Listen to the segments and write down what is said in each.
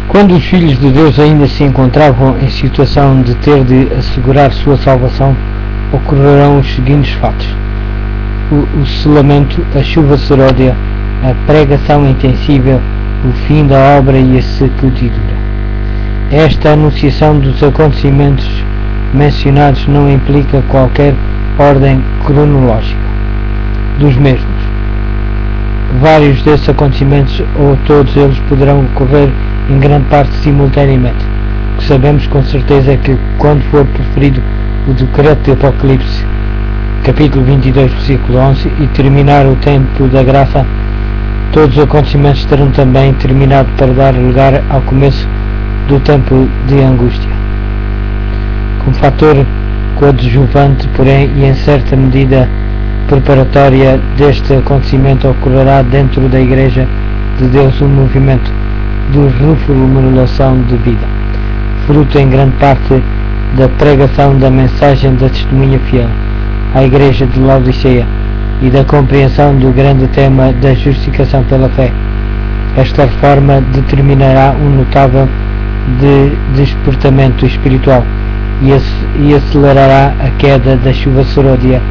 Quando os filhos de Deus ainda se encontravam em situação de ter de assegurar sua salvação, ocorrerão os seguintes fatos: o selamento, a chuva seródia, a pregação intensiva, o fim da obra e a sacudidura. Esta anunciação dos acontecimentos mencionados não implica qualquer ordem cronológica dos mesmos. Vários desses acontecimentos, ou todos eles, poderão ocorrer em grande parte simultaneamente. O que sabemos com certeza é que, quando for proferido o decreto de Apocalipse, capítulo 22, versículo 11, e terminar o tempo da graça, todos os acontecimentos terão também terminado para dar lugar ao começo do tempo de angústia. Como fator coadjuvante, porém, e em certa medida preparatória deste acontecimento, ocorrerá dentro da Igreja de Deus um movimento de reformulação de vida, fruto em grande parte da pregação da mensagem da testemunha fiel à Igreja de Laodiceia e da compreensão do grande tema da justificação pela fé. Esta reforma determinará um notável despertamento espiritual e acelerará a queda da chuva seródia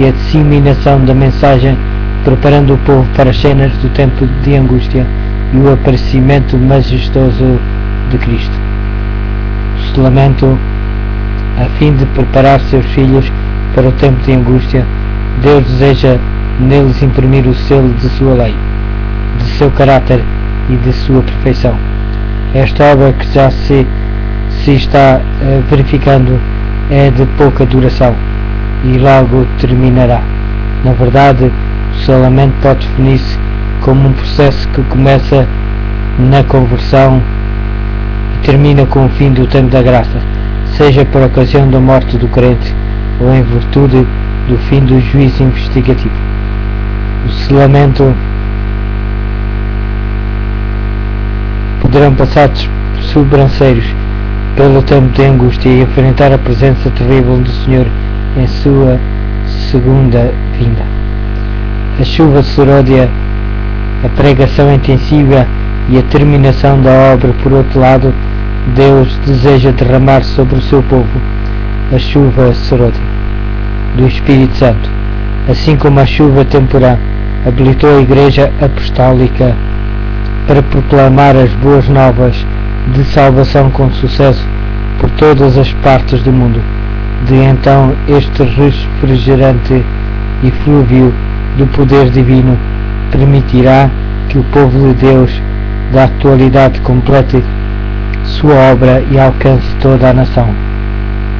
e a disseminação da mensagem, preparando o povo para as cenas do tempo de angústia e o aparecimento majestoso de Cristo. O selamento, a fim de preparar seus filhos para o tempo de angústia, Deus deseja neles imprimir o selo de sua lei, de seu caráter e de sua perfeição. Esta obra, que já se está verificando, é de pouca duração e logo terminará. Na verdade, o selamento pode definir-se como um processo que começa na conversão e termina com o fim do tempo da graça, seja por ocasião da morte do crente ou em virtude do fim do juízo investigativo. O selamento poderão passar sobranceiros pelo tempo de angústia e enfrentar a presença terrível do Senhor em sua segunda vinda. A chuva seródia, a pregação intensiva e a terminação da obra. Por outro lado, Deus deseja derramar sobre o seu povo a chuva seródia do Espírito Santo, assim como a chuva temporã habilitou a Igreja Apostólica para proclamar as boas novas de salvação com sucesso por todas as partes do mundo. De então, este refrigerante e flúvio do poder divino permitirá que o povo de Deus da atualidade complete sua obra e alcance toda a nação,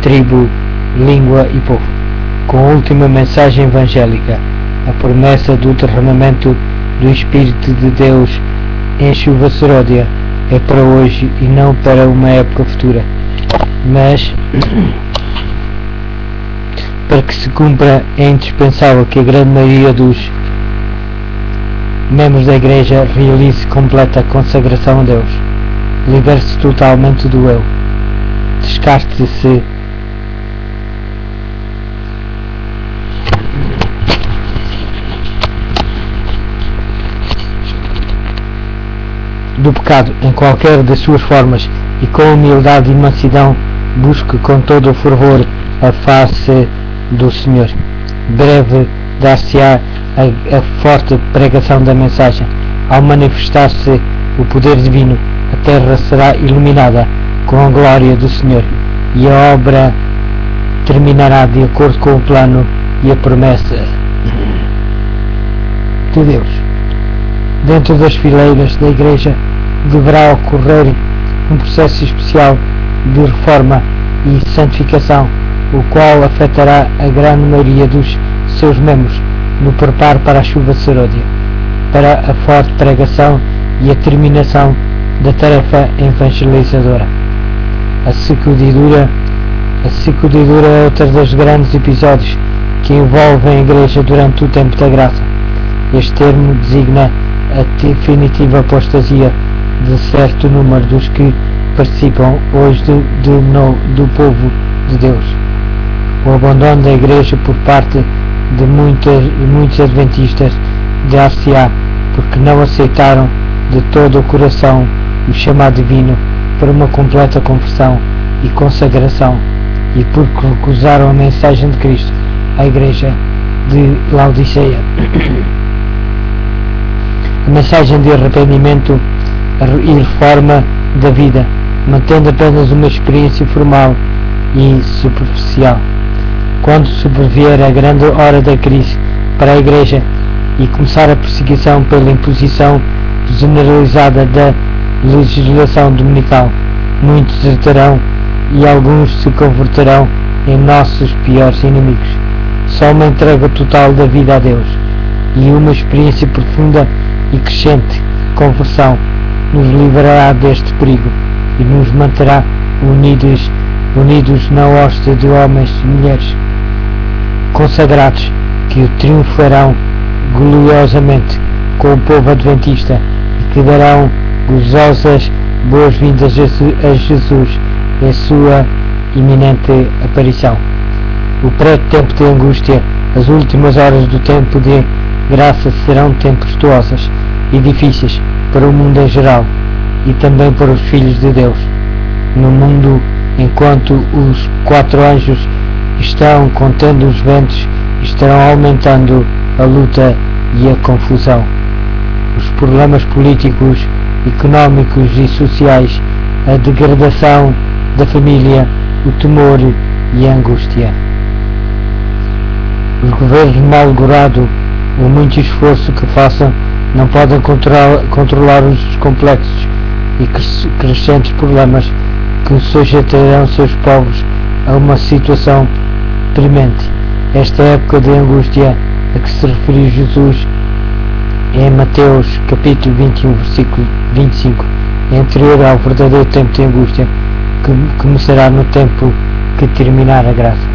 tribo, língua e povo, com a última mensagem evangélica, a promessa do derramamento do Espírito de Deus em chuva seródia é para hoje e não para uma época futura, mas para que se cumpra é indispensável que a grande maioria dos membros da Igreja realize completa consagração a Deus, liberte-se totalmente do eu, descarte-se do pecado em qualquer das suas formas e com humildade e mansidão busque com todo o fervor a face do Senhor. Breve dar-se-á a forte pregação da mensagem. Ao manifestar-se o poder divino, a terra será iluminada com a glória do Senhor e a obra terminará de acordo com o plano e a promessa de Deus. Dentro das fileiras da Igreja deverá ocorrer um processo especial de reforma e santificação, o qual afetará a grande maioria dos seus membros no preparo para a chuva seródia, para a forte pregação e a terminação da tarefa evangelizadora. A sacudidura é outro dos grandes episódios que envolvem a Igreja durante o tempo da graça. Este termo designa a definitiva apostasia de certo número dos que participam hoje do povo de Deus. O abandono da Igreja por parte de muitos adventistas dar-se-á porque não aceitaram de todo o coração o chamado divino para uma completa conversão e consagração, e porque recusaram a mensagem de Cristo à Igreja de Laodiceia. A mensagem de arrependimento e reforma da vida, mantendo apenas uma experiência formal e superficial. Quando sobrevier a grande hora da crise para a Igreja e começar a perseguição pela imposição generalizada da legislação dominical, muitos desertarão e alguns se converterão em nossos piores inimigos. Só uma entrega total da vida a Deus e uma experiência profunda e crescente conversão nos livrará deste perigo e nos manterá unidos na hoste de homens e mulheres consagrados que o triunfarão gloriosamente com o povo adventista e que darão gozosas boas-vindas a Jesus em sua iminente aparição. O pré-tempo de angústia, as últimas horas do tempo de graça serão tempestuosas e difíceis para o mundo em geral e também para os filhos de Deus no mundo, enquanto os 4 anjos estão contendo os ventos, estarão aumentando a luta e a confusão, os problemas políticos, económicos e sociais, a degradação da família, o temor e a angústia. Os governos mal-gorados, ou muito esforço que façam, não podem controlar os complexos e crescentes problemas que sujeitarão seus povos a uma situação premente. Esta época de angústia a que se referiu Jesus em Mateus capítulo 21, versículo 25, é anterior ao verdadeiro tempo de angústia que começará no tempo que terminar a graça.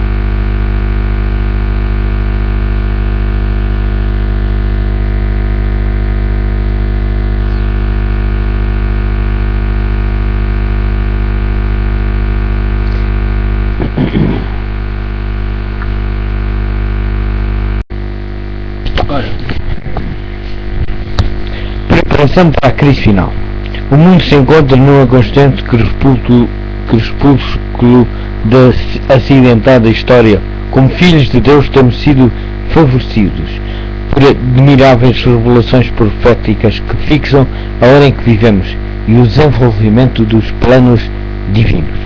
Preparação para a crise final. O mundo se encontra numa constante crepúsculo da acidentada história. Como filhos de Deus temos sido favorecidos por admiráveis revelações proféticas que fixam a hora em que vivemos e o desenvolvimento dos planos divinos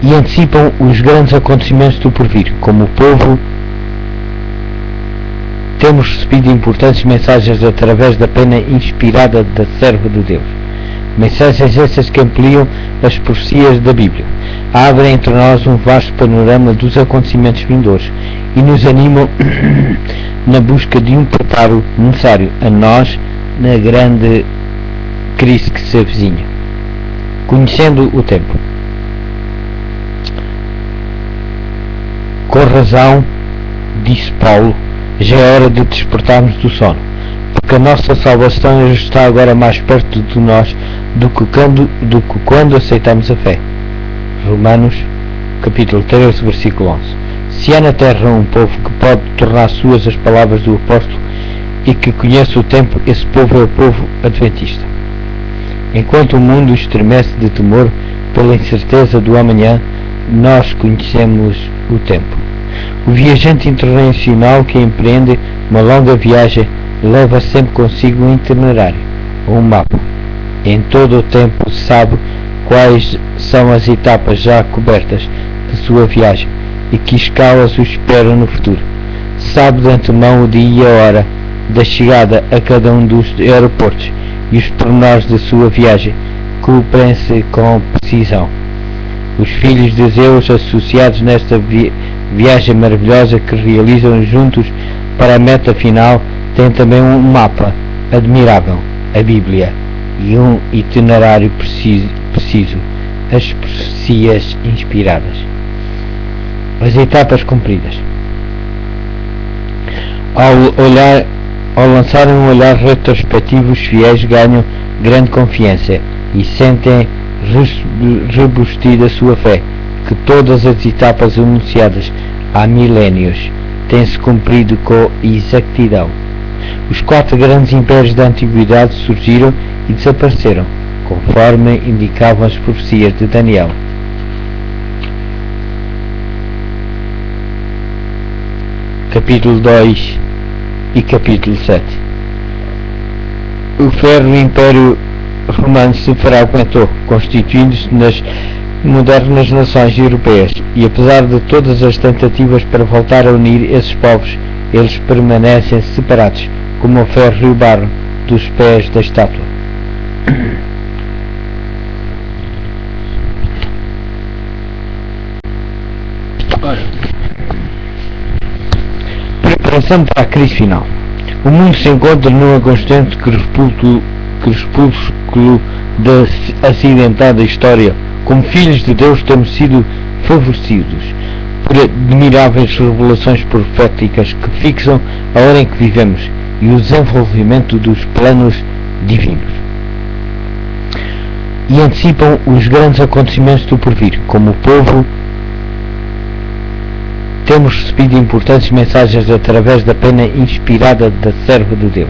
e antecipam os grandes acontecimentos do porvir. Como povo temos recebido importantes mensagens através da pena inspirada da serva de Deus. Mensagens essas que ampliam as profecias da Bíblia, abrem entre nós um vasto panorama dos acontecimentos vindouros e nos animam na busca de um preparo necessário a nós na grande crise que se avizinha. Conhecendo o tempo. Com razão, disse Paulo, já é hora de despertarmos do sono, porque a nossa salvação está agora mais perto de nós do que quando aceitamos a fé. Romanos capítulo 13, versículo 11. Se há na terra um povo que pode tornar suas as palavras do apóstolo e que conhece o tempo, esse povo é o povo adventista. Enquanto o mundo estremece de temor pela incerteza do amanhã, nós conhecemos o tempo. O viajante internacional que empreende uma longa viagem leva sempre consigo um itinerário, ou um mapa. Em todo o tempo sabe quais são as etapas já cobertas de sua viagem e que escalas o esperam no futuro. Sabe de antemão o dia e a hora da chegada a cada um dos aeroportos e os pormenores da sua viagem, cumprem-se com precisão. Os filhos de Deus associados nesta viagem maravilhosa que realizam juntos para a meta final têm também um mapa admirável, a Bíblia, e um itinerário preciso, as profecias inspiradas. As etapas cumpridas. Ao lançarem um olhar retrospectivo, os fiéis ganham grande confiança e sentem rebustir a sua fé, que todas as etapas anunciadas há milénios têm-se cumprido com exatidão. Os 4 grandes impérios da antiguidade surgiram e desapareceram, conforme indicavam as profecias de Daniel. Capítulo 2 e capítulo 7. O ferro Império Romano se fragmentou, constituindo-se nas modernas nações europeias, e apesar de todas as tentativas para voltar a unir esses povos, eles permanecem separados, como o ferro e o barro dos pés da estátua. Preparação para a crise final. O mundo se encontra num constante crepúsculo da acidentada história. Como filhos de Deus temos sido favorecidos por admiráveis revelações proféticas que fixam a hora em que vivemos e o desenvolvimento dos planos divinos, e antecipam os grandes acontecimentos do porvir. Como povo, temos recebido importantes mensagens através da pena inspirada da serva de Deus.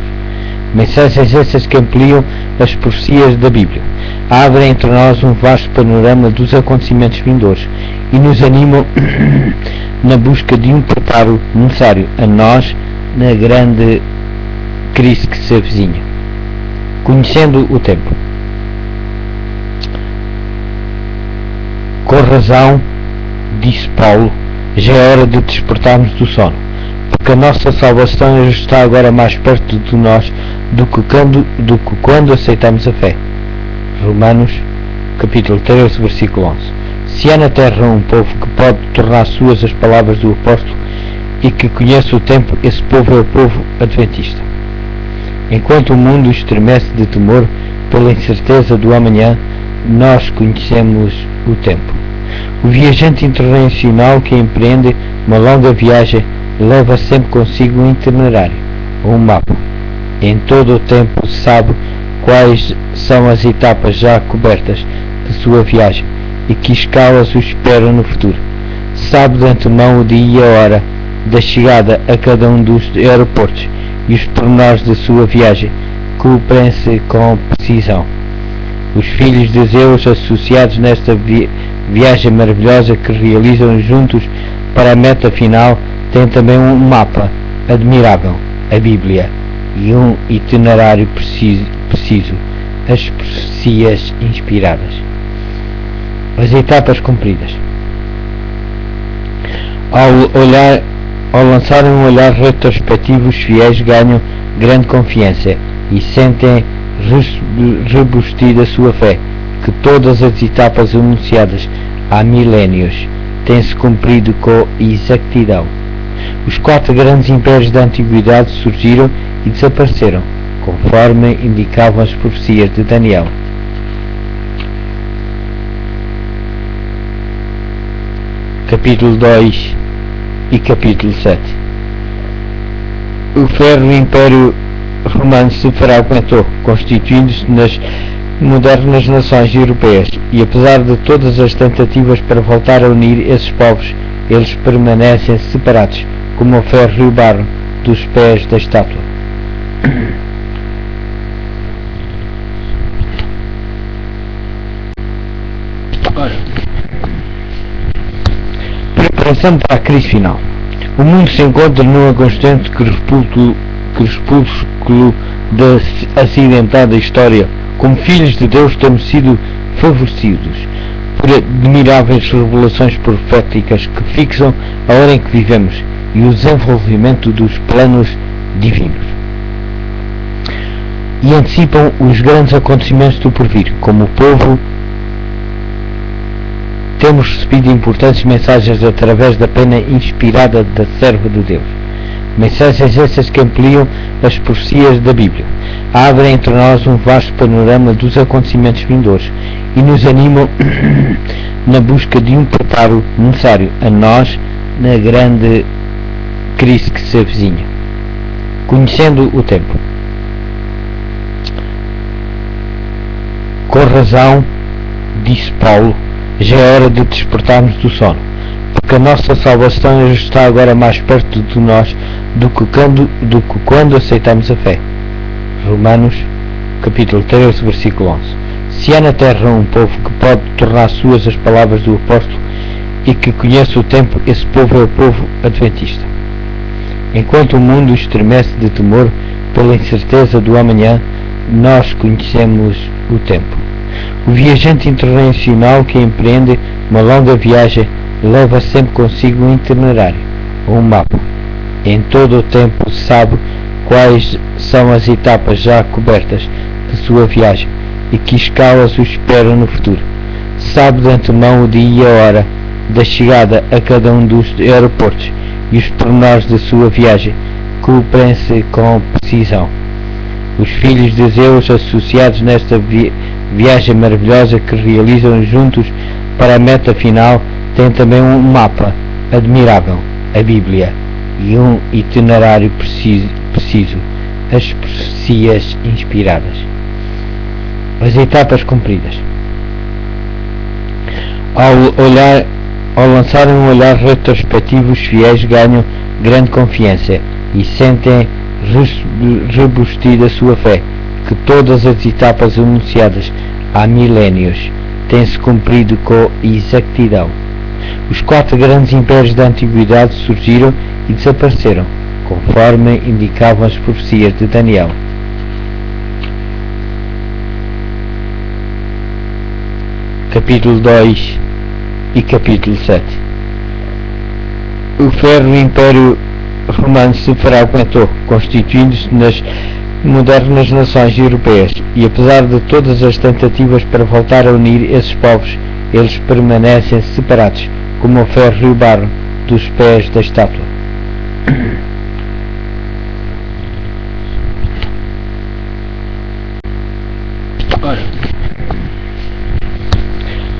Mensagens essas que ampliam as profecias da Bíblia, abrem entre nós um vasto panorama dos acontecimentos vindouros e nos animam na busca de um preparo necessário a nós na grande crise que se avizinha. Conhecendo o tempo. Com razão, disse Paulo, já é hora de despertarmos do sono, porque a nossa salvação está agora mais perto de nós do que quando aceitamos a fé. Romanos, capítulo 13, versículo 11. Se há na terra um povo que pode tornar suas as palavras do apóstolo e que conhece o tempo, esse povo é o povo adventista. Enquanto o mundo estremece de temor pela incerteza do amanhã, nós conhecemos o tempo. O viajante internacional que empreende uma longa viagem leva sempre consigo um itinerário ou um mapa. Em todo o tempo sabe quais são as etapas já cobertas de sua viagem e que escalas o esperam no futuro. Sabe de antemão o dia e a hora da chegada a cada um dos aeroportos e os pormenores da sua viagem cumprem-se com precisão. Os filhos de Zeus associados nesta viagem maravilhosa que realizam juntos para a meta final têm também um mapa admirável, a Bíblia, e um itinerário preciso, as profecias inspiradas. As etapas cumpridas. Ao lançarem um olhar retrospectivo, os fiéis ganham grande confiança e sentem rebustida a sua fé, que todas as etapas anunciadas há milénios têm-se cumprido com exatidão. Os 4 grandes impérios da antiguidade surgiram e desapareceram, conforme indicavam as profecias de Daniel. Capítulo 2 e capítulo 7. O ferro Império Romano se fragmentou, constituindo-se nas modernas nações europeias, e apesar de todas as tentativas para voltar a unir esses povos, eles permanecem separados, como o ferro e o barro dos pés da estátua. Preparação para a crise final. O mundo se encontra num constante crepúsculo da acidentada história. Como filhos de Deus temos sido favorecidos por admiráveis revelações proféticas que fixam a hora em que vivemos e o desenvolvimento dos planos divinos, e antecipam os grandes acontecimentos do porvir. Como povo, temos recebido importantes mensagens através da pena inspirada da serva de Deus. Mensagens essas que ampliam as profecias da Bíblia, abrem entre nós um vasto panorama dos acontecimentos vindouros e nos animam na busca de um preparo necessário a nós na grande crise que se avizinha. Conhecendo o tempo. Com razão, disse Paulo, já é hora de despertarmos do sono, porque a nossa salvação está agora mais perto de nós do que quando aceitamos a fé. Romanos, capítulo 13, versículo 11. Se há na terra um povo que pode tornar suas as palavras do apóstolo e que conhece o tempo, esse povo é o povo adventista. Enquanto o mundo estremece de temor pela incerteza do amanhã, nós conhecemos o tempo. O viajante internacional que empreende uma longa viagem leva sempre consigo um itinerário, ou um mapa. Em todo o tempo sabe quais são as etapas já cobertas de sua viagem e que escalas o esperam no futuro. Sabe de antemão o dia e a hora da chegada a cada um dos aeroportos e os pormenores da sua viagem, cumprem-se com precisão. Os filhos de Deus associados nesta viagem maravilhosa que realizam juntos para a meta final têm também um mapa admirável, a Bíblia, e um itinerário preciso, as profecias inspiradas. As etapas cumpridas. Ao lançarem um olhar retrospectivo, os fiéis ganham grande confiança e sentem rebustida sua fé, que todas as etapas anunciadas há milénios têm-se cumprido com exatidão. Os 4 grandes impérios da antiguidade surgiram e desapareceram, conforme indicavam as profecias de Daniel. Capítulo 2 e capítulo 7. O ferro Império Romano se fragmentou, constituindo-se nas modernas nações europeias, e apesar de todas as tentativas para voltar a unir esses povos, eles permanecem separados, como o ferro e o barro dos pés da estátua.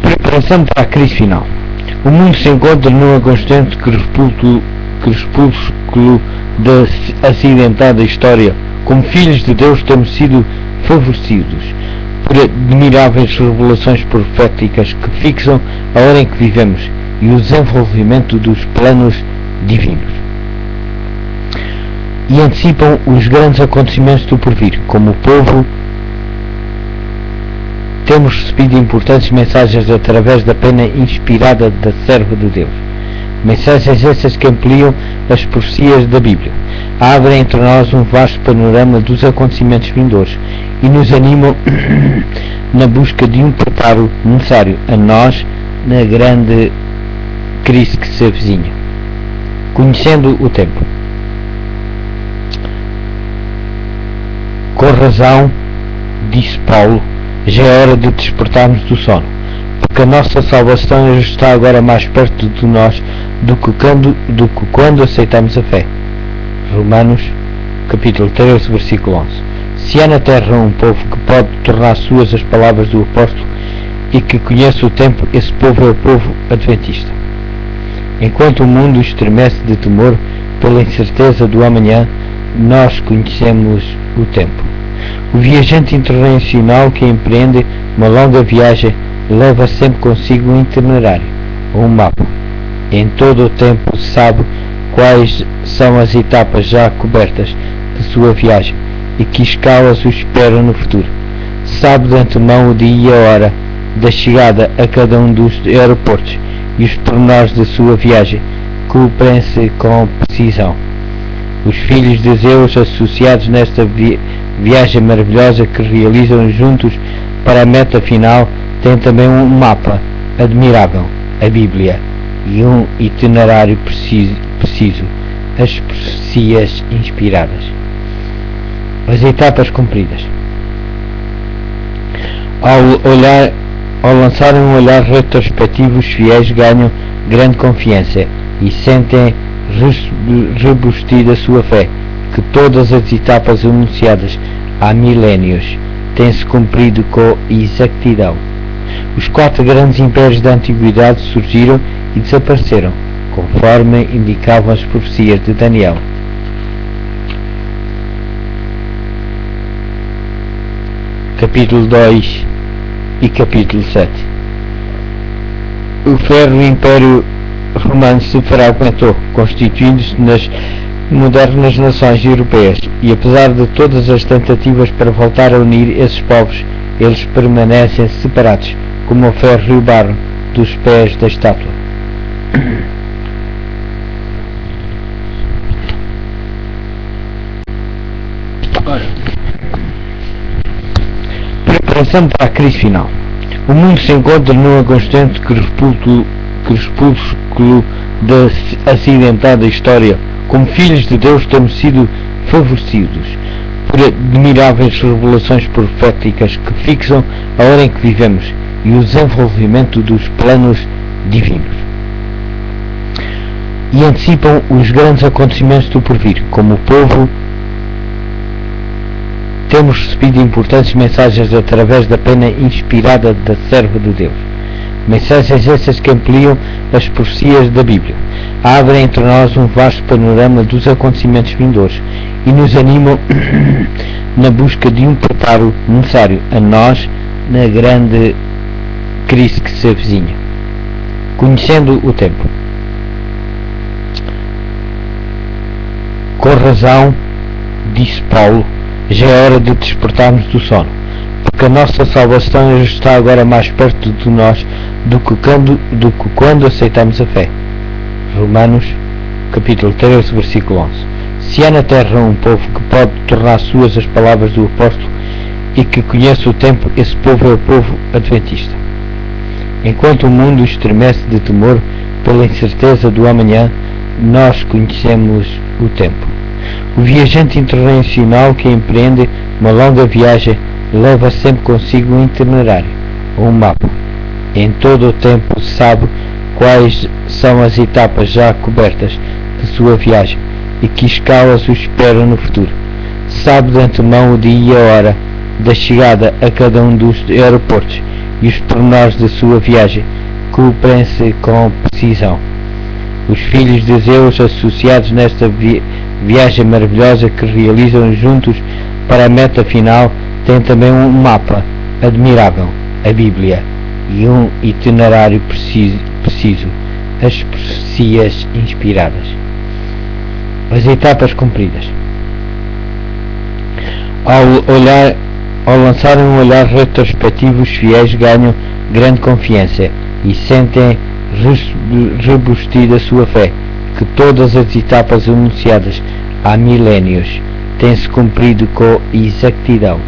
Preparação para a crise final. O mundo se encontra numa constante crepúsculo da acidentada história. Como filhos de Deus temos sido favorecidos por admiráveis revelações proféticas que fixam a hora em que vivemos e o desenvolvimento dos planos divinos, e antecipam os grandes acontecimentos do porvir. Como povo, temos recebido importantes mensagens através da pena inspirada da serva de Deus. Mensagens essas que ampliam as profecias da Bíblia, abrem entre nós um vasto panorama dos acontecimentos vindouros e nos animam na busca de um preparo necessário a nós na grande crise que se avizinha. Conhecendo o tempo. Com razão, disse Paulo, já é hora de despertarmos do sono, porque a nossa salvação está agora mais perto de nós do que quando aceitamos a fé. Romanos, capítulo 13, versículo 11. Se há na terra um povo que pode tornar suas as palavras do apóstolo e que conhece o tempo, esse povo é o povo adventista. Enquanto o mundo estremece de temor pela incerteza do amanhã, nós conhecemos o tempo. O viajante internacional que empreende uma longa viagem leva sempre consigo um itinerário, ou um mapa. Em todo o tempo sabe quais são as etapas já cobertas de sua viagem e que escalas o esperam no futuro. Sabe de antemão o dia e a hora da chegada a cada um dos aeroportos e os pormenores da sua viagem, cumprem-se com precisão. Os filhos de Deus associados nesta viagem maravilhosa que realizam juntos para a meta final têm também um mapa admirável, a Bíblia, e um itinerário preciso, as profecias inspiradas. As etapas cumpridas. Ao lançarem um olhar retrospectivo, os fiéis ganham grande confiança e sentem rebustida sua fé, que todas as etapas anunciadas há milénios têm-se cumprido com exatidão. Os 4 grandes impérios da antiguidade surgiram e desapareceram, conforme indicavam as profecias de Daniel. Capítulo 2 e capítulo 7. O ferro Império Romano se fragmentou, constituindo-se nas modernas nações europeias, e apesar de todas as tentativas para voltar a unir esses povos, eles permanecem separados, como o ferro e o barro dos pés da estátua. Preparação para a crise final. O mundo se encontra numa constante crepúsculo da acidentada história. Como filhos de Deus temos sido favorecidos por admiráveis revelações proféticas que fixam a hora em que vivemos e o desenvolvimento dos planos divinos. E antecipam os grandes acontecimentos do porvir. Como povo, temos recebido importantes mensagens através da pena inspirada da serva de Deus. Mensagens essas que ampliam as profecias da Bíblia, abrem entre nós um vasto panorama dos acontecimentos vindouros e nos animam na busca de um preparo necessário a nós na grande crise que se avizinha. Conhecendo o tempo. Com razão, disse Paulo, já é hora de despertarmos do sono, porque a nossa salvação está agora mais perto de nós do que quando aceitamos a fé. Romanos, capítulo 13, versículo 11. Se há na terra um povo que pode tornar suas as palavras do apóstolo e que conhece o tempo, esse povo é o povo adventista. Enquanto o mundo estremece de temor pela incerteza do amanhã, nós conhecemos o tempo. O viajante internacional que empreende uma longa viagem leva sempre consigo um itinerário ou um mapa. Em todo o tempo sabe quais são as etapas já cobertas de sua viagem e que escalas o esperam no futuro. Sabe de antemão o dia e a hora da chegada a cada um dos aeroportos e os pormenores da sua viagem cumprem-se com precisão. Os filhos de Deus associados nesta viagem maravilhosa que realizam juntos para a meta final têm também um mapa admirável, a Bíblia, e um itinerário preciso, as profecias inspiradas. As etapas cumpridas. Ao lançarem um olhar retrospectivo, os fiéis ganham grande confiança e sentem rebustida sua fé, que todas as etapas anunciadas há milénios têm-se cumprido com exatidão.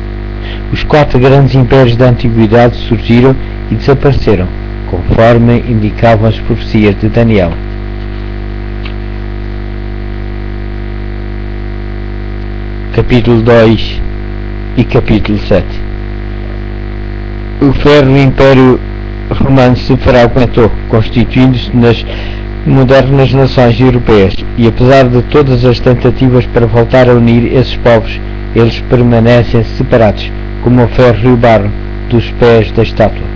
Os 4 grandes impérios da antiguidade surgiram e desapareceram, conforme indicavam as profecias de Daniel. Capítulo 2 e capítulo 7. O ferro Império Romano se fragmentou, constituindo-se nas modernas nações europeias, e apesar de todas as tentativas para voltar a unir esses povos, eles permanecem separados, como o ferro e o barro dos pés da estátua.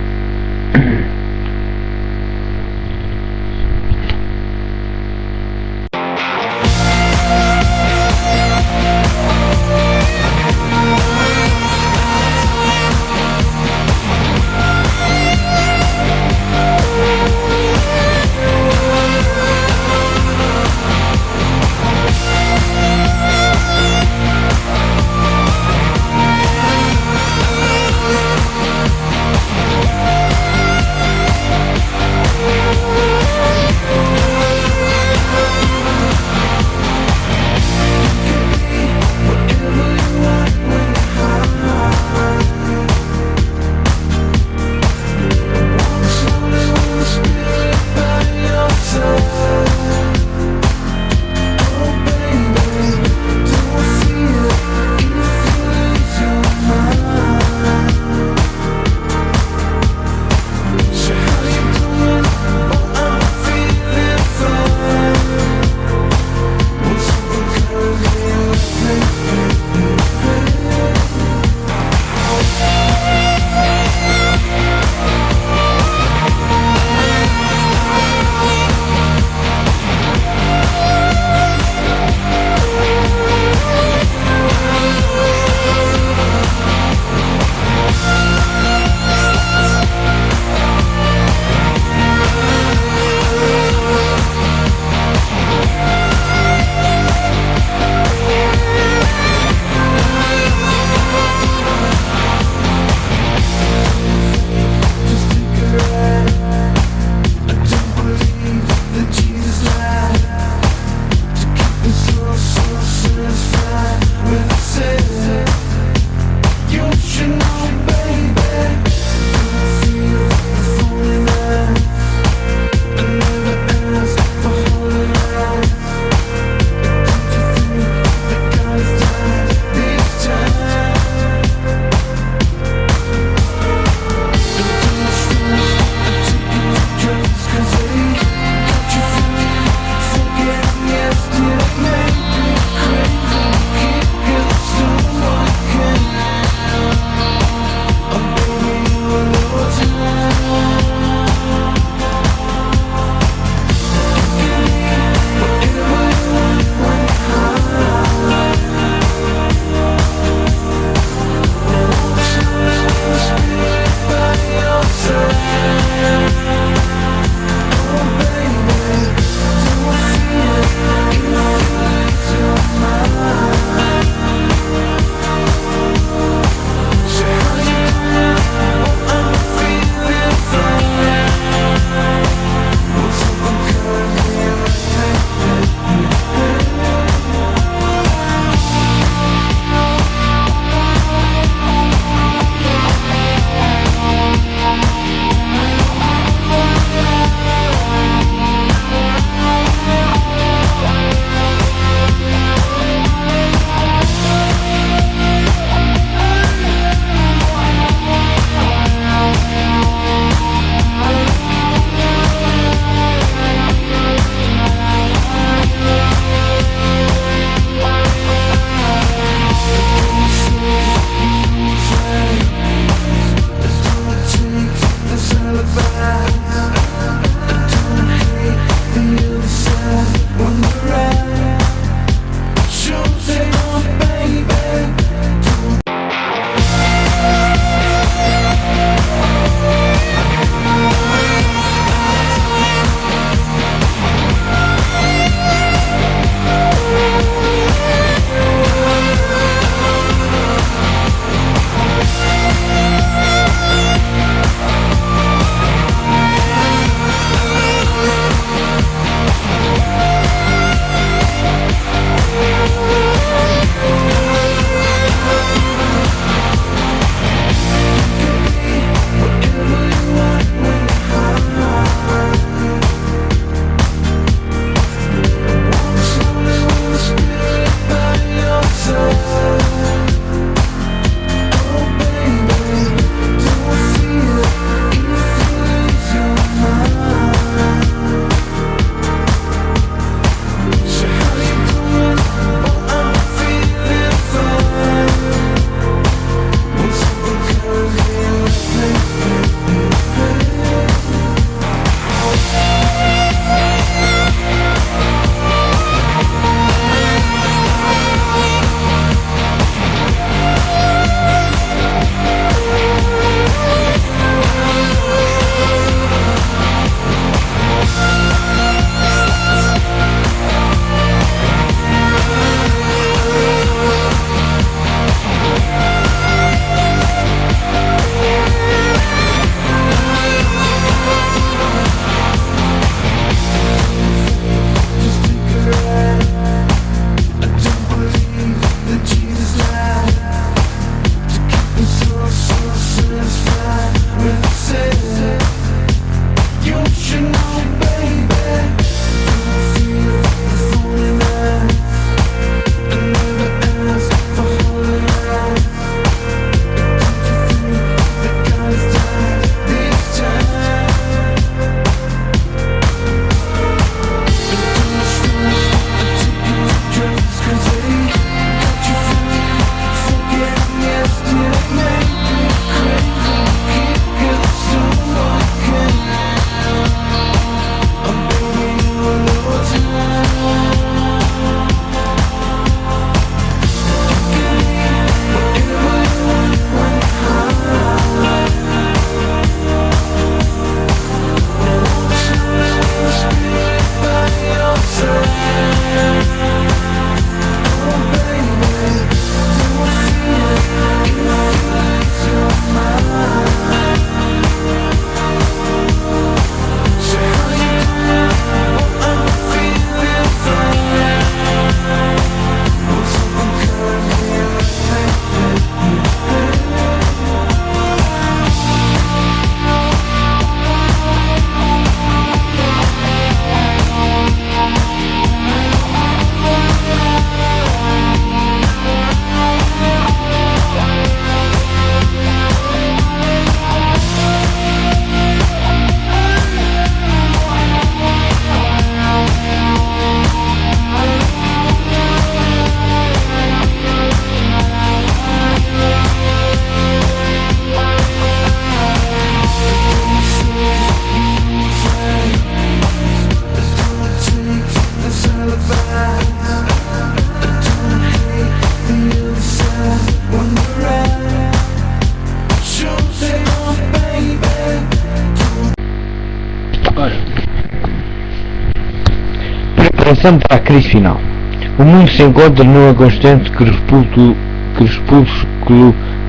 Preparação para a crise final. O mundo se encontra num constante crepúsculo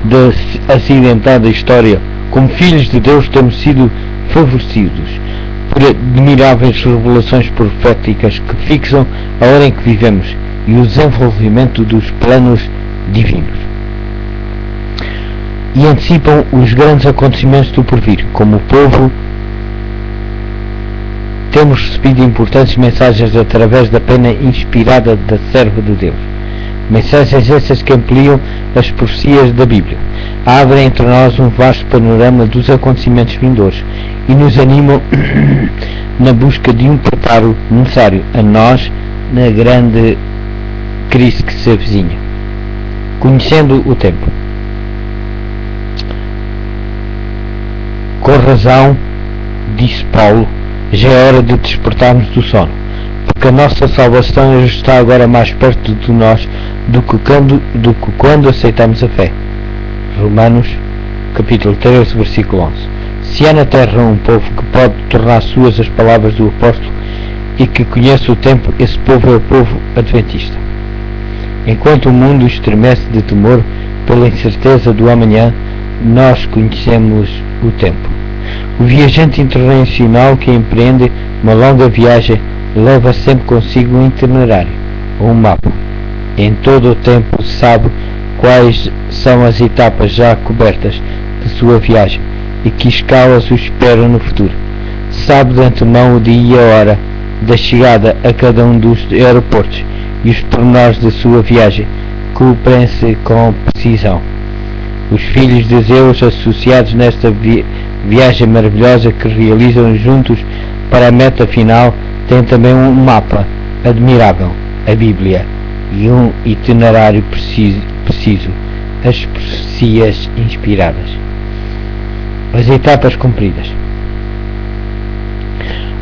da acidentada história. Como filhos de Deus temos sido favorecidos por admiráveis revelações proféticas que fixam a hora em que vivemos e o desenvolvimento dos planos divinos. E antecipam os grandes acontecimentos do porvir. Como povo, temos recebido importantes mensagens através da pena inspirada da serva de Deus. Mensagens essas que ampliam as profecias da Bíblia, abrem entre nós um vasto panorama dos acontecimentos vindouros e nos animam na busca de um preparo necessário a nós na grande crise que se avizinha. Conhecendo o tempo. Com razão, disse Paulo, já é hora de despertarmos do sono, porque a nossa salvação está agora mais perto de nós do que quando aceitamos a fé. Romanos, capítulo 13, versículo 11. Se há na terra um povo que pode tornar suas as palavras do apóstolo e que conhece o tempo, esse povo é o povo adventista. Enquanto o mundo estremece de temor pela incerteza do amanhã, nós conhecemos o tempo. O viajante internacional que empreende uma longa viagem leva sempre consigo um itinerário ou um mapa. Em todo o tempo sabe quais são as etapas já cobertas de sua viagem e que escalas o esperam no futuro. Sabe de antemão o dia e a hora da chegada a cada um dos aeroportos e os pormenores da sua viagem, cumprem-se com precisão. Os filhos de Deus associados nesta viagem maravilhosa que realizam juntos para a meta final têm também um mapa admirável, a Bíblia, e um itinerário preciso, as profecias inspiradas. As etapas cumpridas.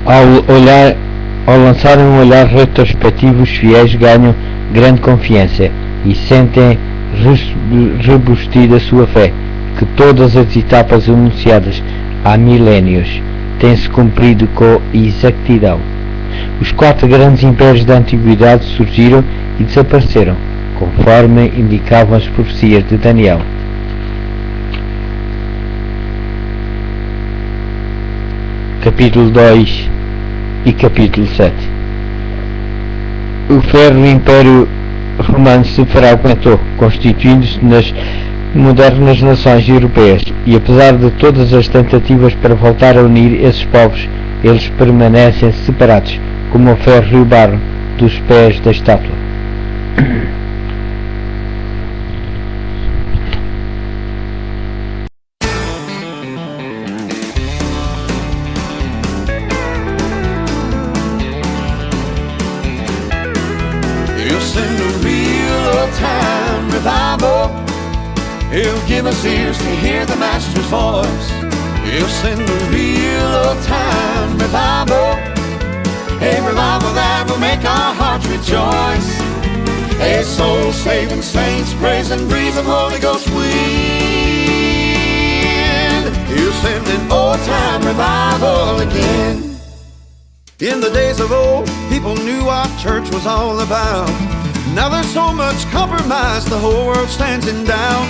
Ao lançarem um olhar retrospectivo, os fiéis ganham grande confiança e sentem rebustida a sua fé, que todas as etapas anunciadas há milénios têm-se cumprido com exatidão. Os 4 grandes impérios da antiguidade surgiram e desapareceram, conforme indicavam as profecias de Daniel. Capítulo 2 e capítulo 7. O ferro Império Romano se fragmentou, constituindo-se nas modernas nações europeias, e apesar de todas as tentativas para voltar a unir esses povos, eles permanecem separados, como o ferro e o barro dos pés da estátua. He'll give us ears to hear the Master's voice. He'll send a real old-time revival, a revival that will make our hearts rejoice. A soul-saving saints praise and breeze of Holy Ghost wind. He'll send an old-time revival again. In the days of old, people knew what church was all about. Now there's so much compromise, the whole world stands in doubt.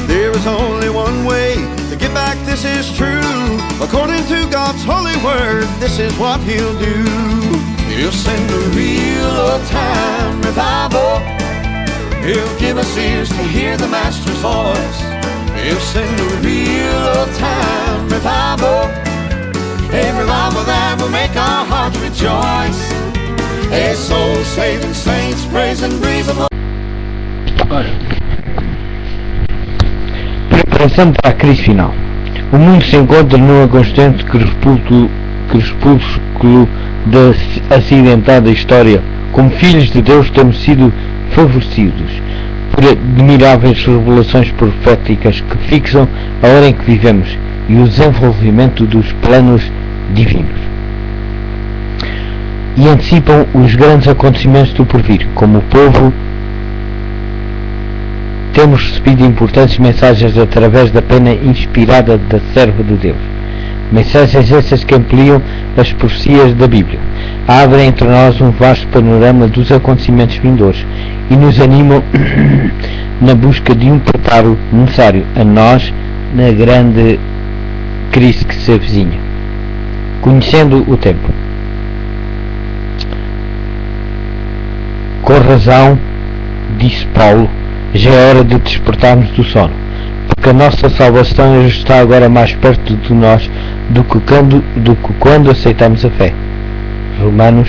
There is only one way to get back, this is true. According to God's holy word, this is what He'll do. He'll send a real old-time revival. He'll give us ears to hear the Master's voice. He'll send a real old-time revival, a revival that will make our hearts rejoice. A soul-saving saints praise and breeze of Preparação para a crise final. O mundo se encontra num constante crepúsculo da acidentada história. Como filhos de Deus temos sido favorecidos por admiráveis revelações proféticas que fixam a hora em que vivemos e o desenvolvimento dos planos divinos. E antecipam os grandes acontecimentos do porvir. Como povo, temos recebido importantes mensagens através da pena inspirada da serva de Deus. Mensagens essas que ampliam as profecias da Bíblia, abrem entre nós um vasto panorama dos acontecimentos vindouros e nos animam na busca de um preparo necessário a nós na grande crise que se avizinha. Conhecendo o tempo. Com razão, disse Paulo, já é hora de despertarmos do sono, porque a nossa salvação está agora mais perto de nós do que quando aceitamos a fé. Romanos,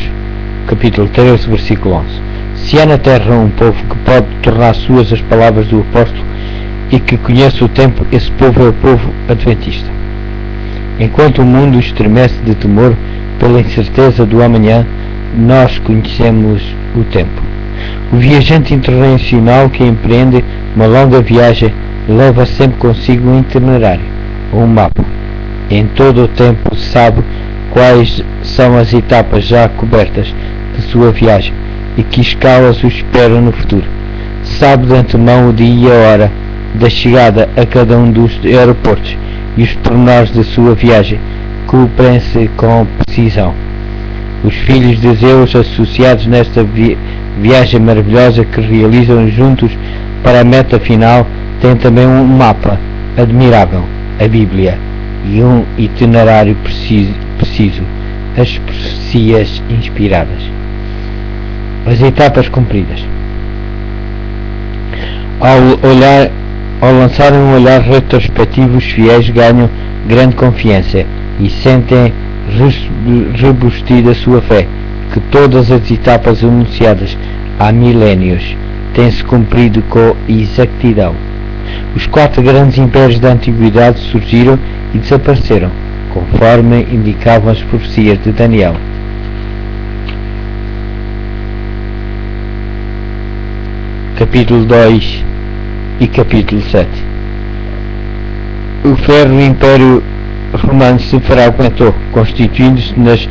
capítulo 13, versículo 11. Se há na terra um povo que pode tornar suas as palavras do apóstolo e que conhece o tempo, esse povo é o povo adventista. Enquanto o mundo estremece de temor pela incerteza do amanhã, nós conhecemos o tempo. O viajante internacional que empreende uma longa viagem leva sempre consigo um itinerário, ou um mapa. Em todo o tempo sabe quais são as etapas já cobertas de sua viagem e que escalas o esperam no futuro. Sabe de antemão o dia e a hora da chegada a cada um dos aeroportos e os pormenores da sua viagem, cumprem-se com precisão. Os filhos de Zeus, associados nesta viagem maravilhosa que realizam juntos para a meta final, têm também um mapa admirável, a Bíblia, e um itinerário preciso, as profecias inspiradas. As etapas cumpridas. Ao lançarem um olhar retrospectivo, os fiéis ganham grande confiança e sentem rebustida sua fé, que todas as etapas anunciadas há milénios têm-se cumprido com exatidão. Os 4 grandes impérios da antiguidade surgiram e desapareceram, conforme indicavam as profecias de Daniel. Capítulo 2 e capítulo 7. O ferro Império Romano se fragmentou, constituindo-se nas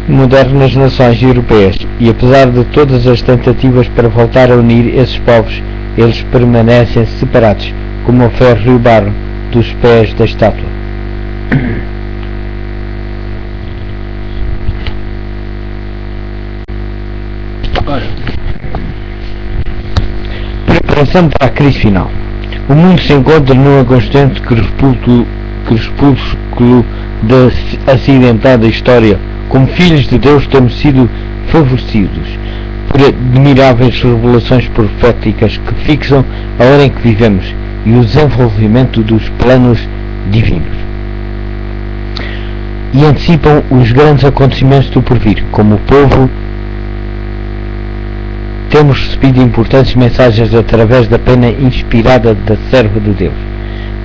modernas nações europeias, e apesar de todas as tentativas para voltar a unir esses povos, eles permanecem separados, como o ferro e o barro dos pés da estátua. Preparação para a crise final. O mundo se encontra num constante crepúsculo da acidentada história. Como filhos de Deus temos sido favorecidos por admiráveis revelações proféticas que fixam a hora em que vivemos e o desenvolvimento dos planos divinos, e antecipam os grandes acontecimentos do porvir. Como povo, temos recebido importantes mensagens através da pena inspirada da serva de Deus.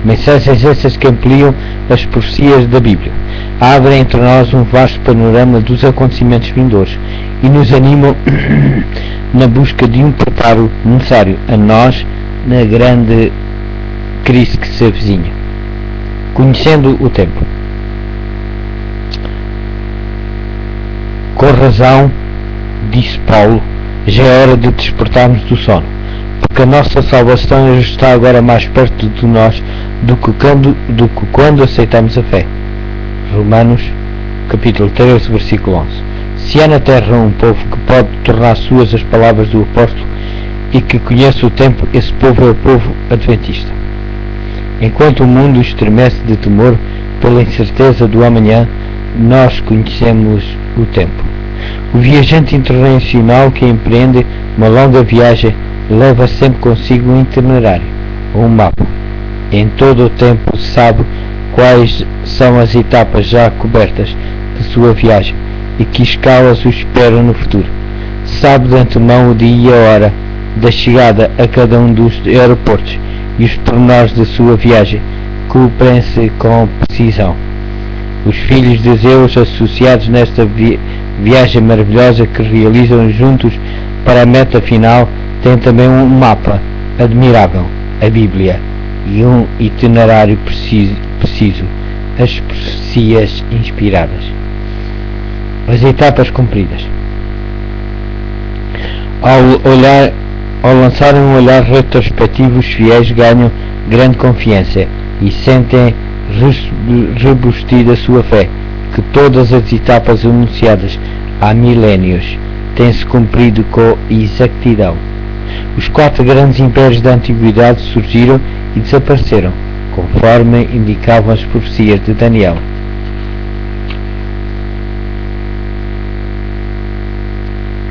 Mensagens essas que ampliam as profecias da Bíblia, abrem entre nós um vasto panorama dos acontecimentos vindouros e nos animam na busca de um preparo necessário a nós na grande crise que se avizinha. Conhecendo o tempo. Com razão, disse Paulo, já é hora de despertarmos do sono, porque a nossa salvação está agora mais perto de nós do que quando aceitamos a fé. Romanos, capítulo 13, versículo 11. Se há na terra um povo que pode tornar suas as palavras do apóstolo e que conhece o tempo, esse povo é o povo adventista. Enquanto o mundo estremece de temor pela incerteza do amanhã, nós conhecemos o tempo. O viajante internacional que empreende uma longa viagem leva sempre consigo um itinerário, ou um mapa. Em todo o tempo sabe quais são as etapas já cobertas de sua viagem e que escalas o esperam no futuro. Sabe de antemão o dia e a hora da chegada a cada um dos aeroportos e os pormenores da sua viagem, cumprem-se com precisão. Os filhos de Zeus, associados nesta viagem maravilhosa que realizam juntos para a meta final, têm também um mapa admirável, a Bíblia, e um itinerário preciso, as profecias inspiradas. As etapas cumpridas. Ao lançarem um olhar retrospectivo, os fiéis ganham grande confiança e sentem rebustida sua fé, que todas as etapas anunciadas há milénios, tem-se cumprido com exatidão. Os 4 grandes impérios da antiguidade surgiram e desapareceram, conforme indicavam as profecias de Daniel.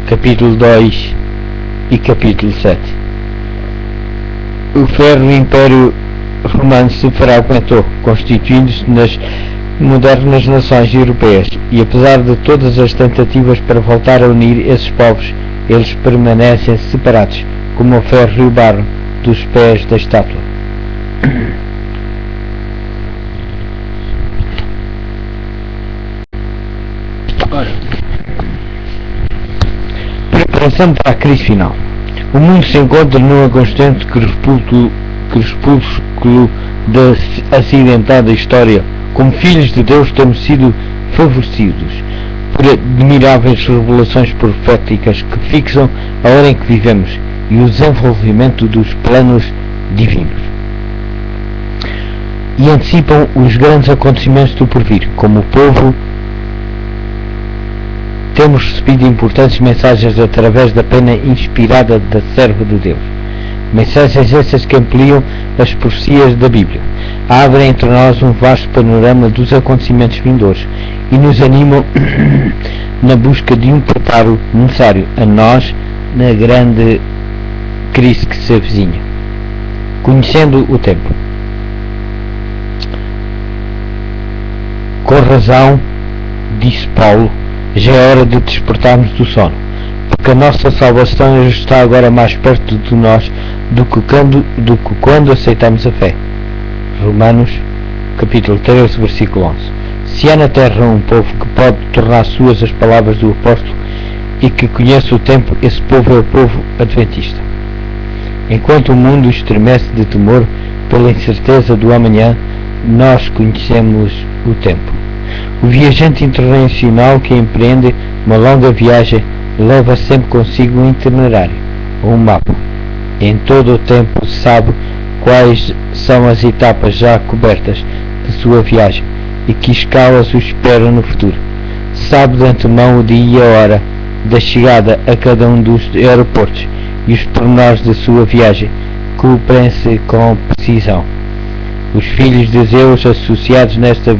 Capítulo 2 e capítulo 7. O ferro Império Romano se fragmentou, constituindo-se nas modernas nações europeias, e apesar de todas as tentativas para voltar a unir esses povos, eles permanecem separados, como o ferro e o barro dos pés da estátua. Preparação para a crise final. O mundo se encontra num constante crepúsculo da acidentada história. Como filhos de Deus temos sido favorecidos por admiráveis revelações proféticas que fixam a hora em que vivemos e o desenvolvimento dos planos divinos, e antecipam os grandes acontecimentos do porvir. Como povo, temos recebido importantes mensagens através da pena inspirada da serva de Deus. Mensagens essas que ampliam as profecias da Bíblia, abrem entre nós um vasto panorama dos acontecimentos vindouros e nos animam na busca de um preparo necessário a nós na grande crise que se avizinha. Conhecendo o tempo. Com razão, disse Paulo, já é hora de despertarmos do sono, porque a nossa salvação está agora mais perto de nós do que quando aceitamos a fé. Romanos, capítulo 13, versículo 11. Se há na terra um povo que pode tornar suas as palavras do apóstolo e que conhece o tempo, esse povo é o povo adventista. Enquanto o mundo estremece de temor pela incerteza do amanhã, nós conhecemos o tempo. O viajante internacional que empreende uma longa viagem leva sempre consigo um itinerário, ou um mapa. Em todo o tempo sabe quais são as etapas já cobertas de sua viagem e que escalas o esperam no futuro. Sabe de antemão o dia e a hora da chegada a cada um dos aeroportos e os pormenores da sua viagem, cumprem-se com precisão. Os filhos de Zeus, associados nesta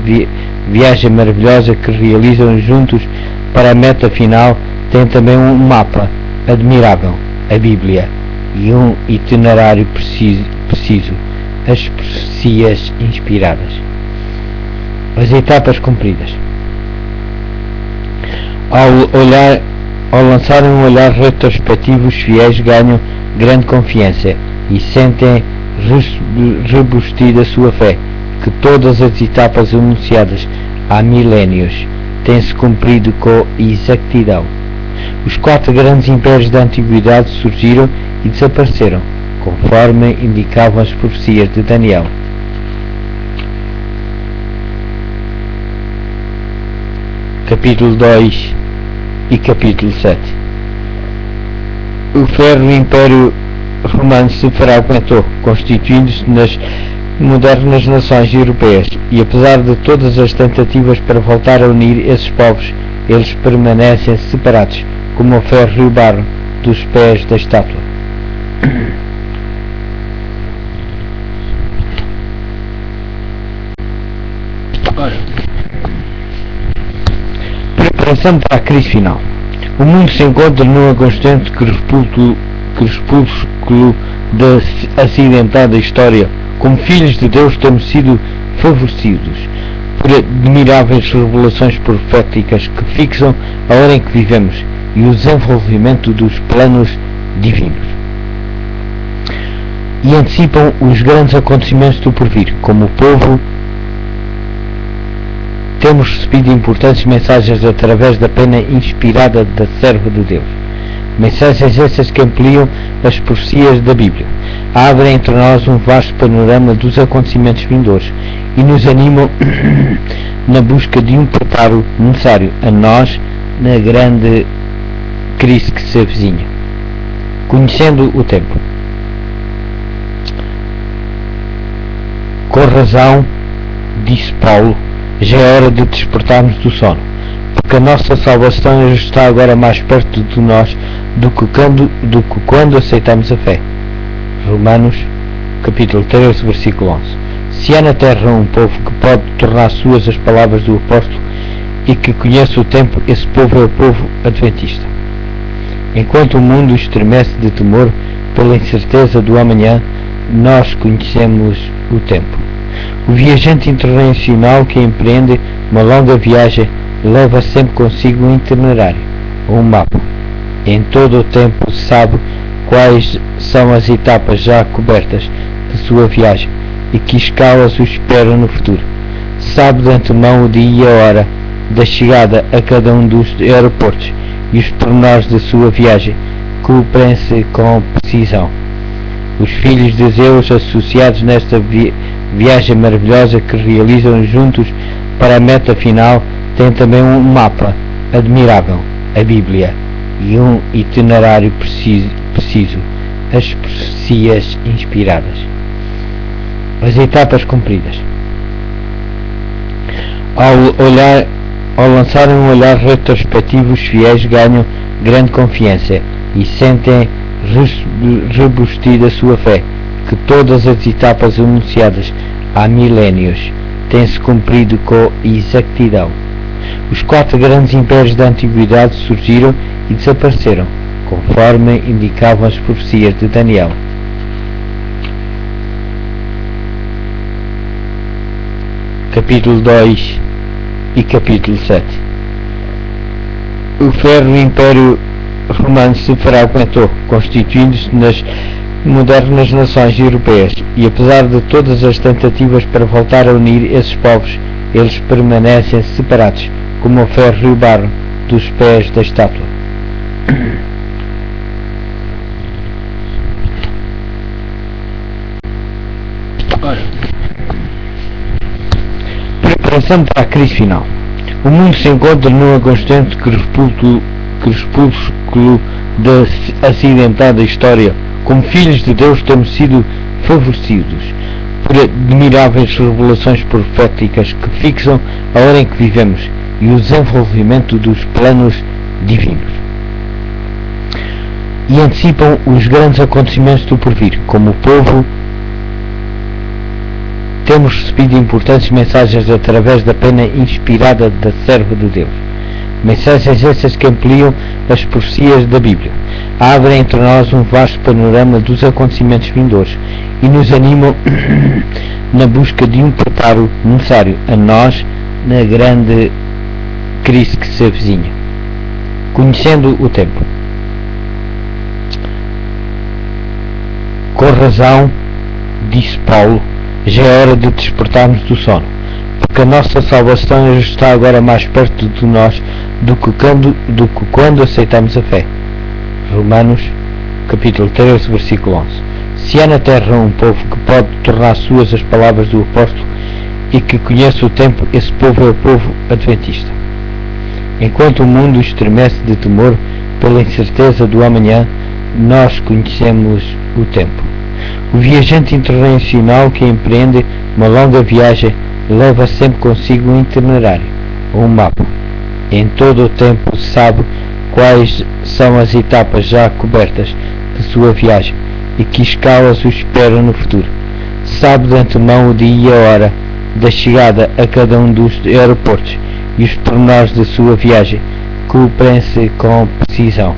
viagem maravilhosa que realizam juntos para a meta final, têm também um mapa admirável, a Bíblia, e um itinerário preciso, as profecias inspiradas. As etapas cumpridas. Ao lançarem um olhar retrospectivo, os fiéis ganham grande confiança e sentem rebustida a sua fé, que todas as etapas anunciadas há milénios têm-se cumprido com exatidão. Os 4 grandes impérios da antiguidade surgiram e desapareceram, conforme indicavam as profecias de Daniel. Capítulo 2 e capítulo 7. O ferro Império Romano se fragmentou, constituindo-se nas modernas nações europeias, e apesar de todas as tentativas para voltar a unir esses povos, eles permanecem separados, como o ferro e o barro dos pés da estátua. Preparação para a crise final. O mundo se encontra num constante crepúsculo da acidentada história. Como filhos de Deus temos sido favorecidos por admiráveis revelações proféticas que fixam a hora em que vivemos e o desenvolvimento dos planos divinos, e antecipam os grandes acontecimentos do porvir. Como povo, temos recebido importantes mensagens através da pena inspirada da serva de Deus. Mensagens essas que ampliam as profecias da Bíblia, abrem entre nós um vasto panorama dos acontecimentos vindouros e nos animam na busca de um preparo necessário a nós na grande crise que se avizinha. Conhecendo o tempo. Com razão, disse Paulo, já é hora de despertarmos do sono, porque porque a nossa salvação está agora mais perto de nós do que quando aceitamos a fé. Romanos, capítulo 13, versículo 11. Se há na terra um povo que pode tornar suas as palavras do apóstolo e que conhece o tempo, esse povo é o povo adventista. Enquanto o mundo estremece de temor pela incerteza do amanhã, nós conhecemos o tempo. O viajante internacional que empreende uma longa viagem leva sempre consigo um itinerário, ou um mapa. Em todo o tempo sabe quais são as etapas já cobertas de sua viagem e que escalas o esperam no futuro. Sabe de antemão o dia e a hora da chegada a cada um dos aeroportos e os pormenores da sua viagem, cumprem-se com precisão. Os filhos de Deus associados nesta viagem maravilhosa que realizam juntos para a meta final têm também um mapa admirável, a Bíblia, e um itinerário preciso, as profecias inspiradas. As etapas cumpridas. Ao lançarem um olhar retrospectivo, os fiéis ganham grande confiança e sentem rebustida a sua fé, que todas as etapas anunciadas há milénios têm-se cumprido com exatidão. Os 4 grandes impérios da antiguidade surgiram e desapareceram, conforme indicavam as profecias de Daniel. Capítulo 2 e capítulo 7. O ferro Império Romano se fragmentou, constituindo-se nas modernas nações europeias, e apesar de todas as tentativas para voltar a unir esses povos, eles permanecem separados, como o ferro e o barro dos pés da estátua. Preparação para a crise final. O mundo se encontra num constante crepúsculo da acidentada história. Como filhos de Deus temos sido favorecidos por admiráveis revelações proféticas que fixam a hora em que vivemos e o desenvolvimento dos planos divinos, e antecipam os grandes acontecimentos do porvir. Como povo, temos recebido importantes mensagens através da pena inspirada da serva de Deus. Mensagens essas que ampliam as profecias da Bíblia, abrem entre nós um vasto panorama dos acontecimentos vindouros e nos animam na busca de um preparo necessário a nós na grande crise que se avizinha. Conhecendo o tempo. Com razão, disse Paulo, já é hora de despertarmos do sono, porque a nossa salvação está agora mais perto de nós do que quando aceitamos a fé. Romanos, capítulo 13, versículo 11. Se há na terra um povo que pode tornar suas as palavras do apóstolo e que conhece o tempo, esse povo é o povo adventista. Enquanto o mundo estremece de temor pela incerteza do amanhã, nós conhecemos o tempo. O viajante internacional que empreende uma longa viagem leva sempre consigo um itinerário, ou um mapa. Em todo o tempo sabe quais são as etapas já cobertas de sua viagem e que escalas o esperam no futuro. Sabe de antemão o dia e a hora da chegada a cada um dos aeroportos e os pormenores da sua viagem, cumprem-se com precisão.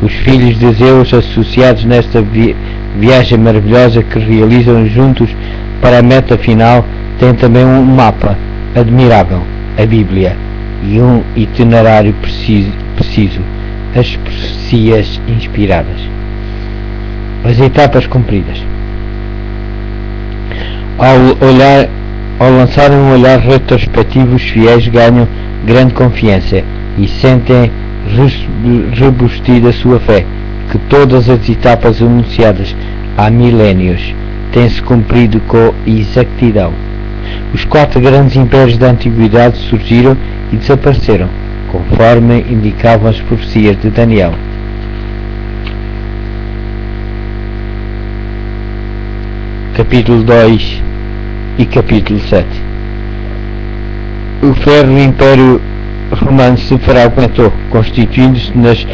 Os filhos de Deus associados nesta viagem maravilhosa que realizam juntos para a meta final têm também um mapa admirável, a Bíblia, e um itinerário preciso, as profecias inspiradas. As etapas cumpridas. Ao lançarem um olhar retrospectivo, os fiéis ganham grande confiança e sentem rebustida a sua fé, que todas as etapas anunciadas há milénios têm-se cumprido com exatidão. Os 4 grandes impérios da antiguidade surgiram e desapareceram, conforme indicavam as profecias de Daniel. Capítulo 2 e capítulo 7. O ferro Império romano se fará o Contó, constituindo-se nas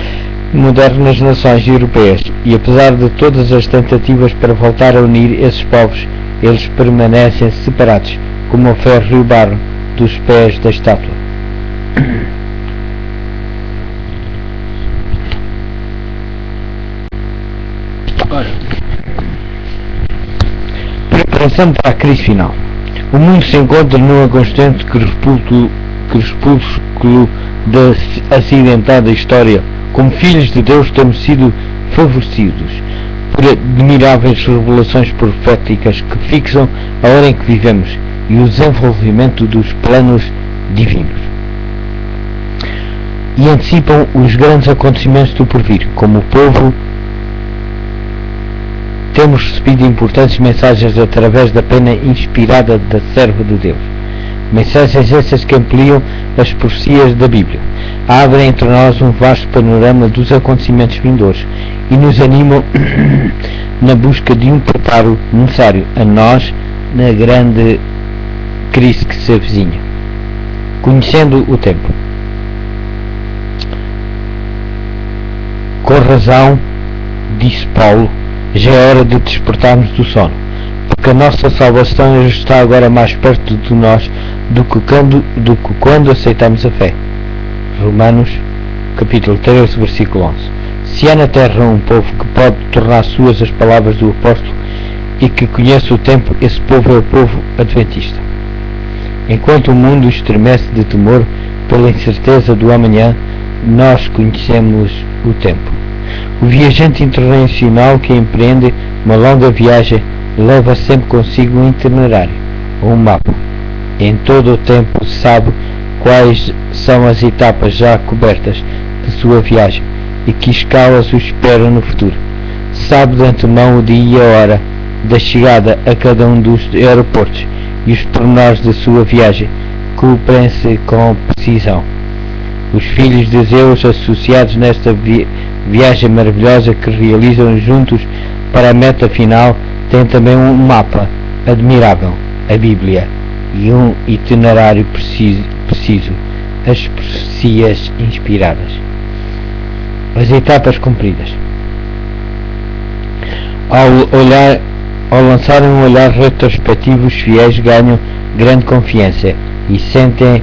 modernas nações europeias, e apesar de todas as tentativas para voltar a unir esses povos, eles permanecem separados, como o ferro e o barro dos pés da estátua. Preparação para a crise final. O mundo se encontra numa constante crepúsculo da acidentada história. Como filhos de Deus temos sido favorecidos por admiráveis revelações proféticas que fixam a hora em que vivemos e o desenvolvimento dos planos divinos, e antecipam os grandes acontecimentos do porvir. Como povo, temos recebido importantes mensagens através da pena inspirada da serva de Deus. Mensagens essas que ampliam as profecias da Bíblia, abrem entre nós um vasto panorama dos acontecimentos vindouros e nos animam na busca de um preparo necessário a nós na grande crise que se avizinha. Conhecendo o tempo. Com razão, disse Paulo, já é hora de despertarmos do sono, porque a nossa salvação está agora mais perto de nós do que quando aceitamos a fé. Romanos, capítulo 13, versículo 11. Se há na terra um povo que pode tornar suas as palavras do apóstolo e que conhece o tempo, esse povo é o povo adventista. Enquanto o mundo estremece de temor pela incerteza do amanhã, nós conhecemos o tempo. O viajante internacional que empreende uma longa viagem leva sempre consigo um itinerário ou um mapa. Em todo o tempo sabe quais são as etapas já cobertas de sua viagem e que escalas o esperam no futuro. Sabe de antemão o dia e a hora da chegada a cada um dos aeroportos e os pormenores da sua viagem, cumprem-se com precisão. Os filhos de Deus associados nesta viagem maravilhosa que realizam juntos para a meta final têm também um mapa admirável, a Bíblia, e um itinerário preciso, as profecias inspiradas. As etapas cumpridas. Ao lançarem um olhar retrospectivo, os fiéis ganham grande confiança e sentem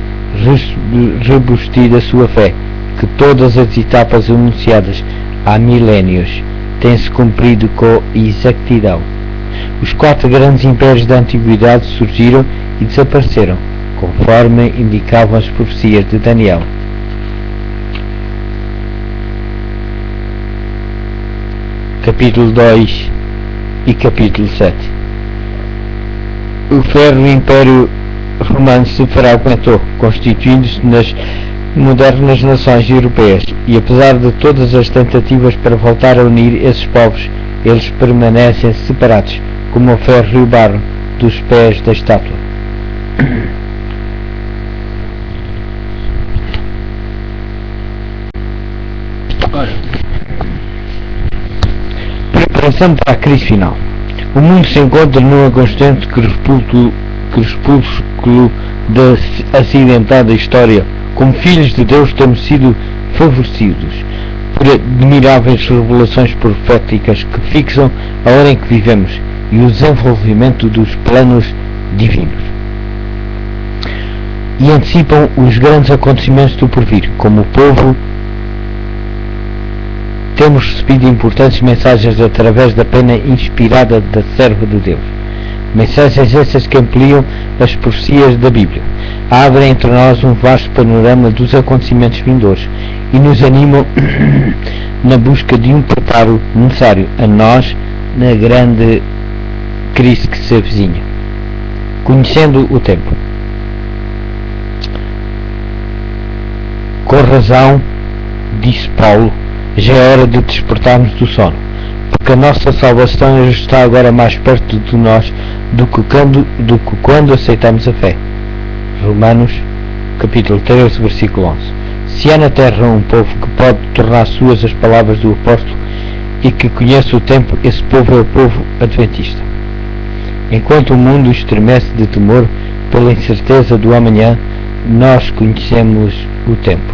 rebustida a sua fé, que todas as etapas anunciadas há milénios têm-se cumprido com exatidão. Os 4 grandes impérios da antiguidade surgiram e desapareceram, conforme indicavam as profecias de Daniel. Capítulo 2 e capítulo 7. O ferro Império Romano se fará o Contó, constituindo-se nas modernas nações europeias, e apesar de todas as tentativas para voltar a unir esses povos, eles permanecem separados, como o ferro e o barro dos pés da estátua. Preparação para a crise final. O mundo se encontra numa constante crepúsculo da acidentada história. Como filhos de Deus temos sido favorecidos por admiráveis revelações proféticas que fixam a hora em que vivemos e o desenvolvimento dos planos divinos, e antecipam os grandes acontecimentos do porvir. Como povo, temos recebido importantes mensagens através da pena inspirada da serva de Deus. Mensagens essas que ampliam as profecias da Bíblia, abrem entre nós um vasto panorama dos acontecimentos vindouros e nos animam na busca de um preparo necessário a nós na grande crise que se avizinha. Conhecendo o tempo. Com razão, disse Paulo, já é hora de despertarmos do sono, porque a nossa salvação está agora mais perto de nós do que quando aceitamos a fé. Romanos, capítulo 13, versículo 11. Se há na terra um povo que pode tornar suas as palavras do apóstolo e que conhece o tempo, esse povo é o povo adventista. Enquanto o mundo estremece de temor pela incerteza do amanhã, nós conhecemos o tempo.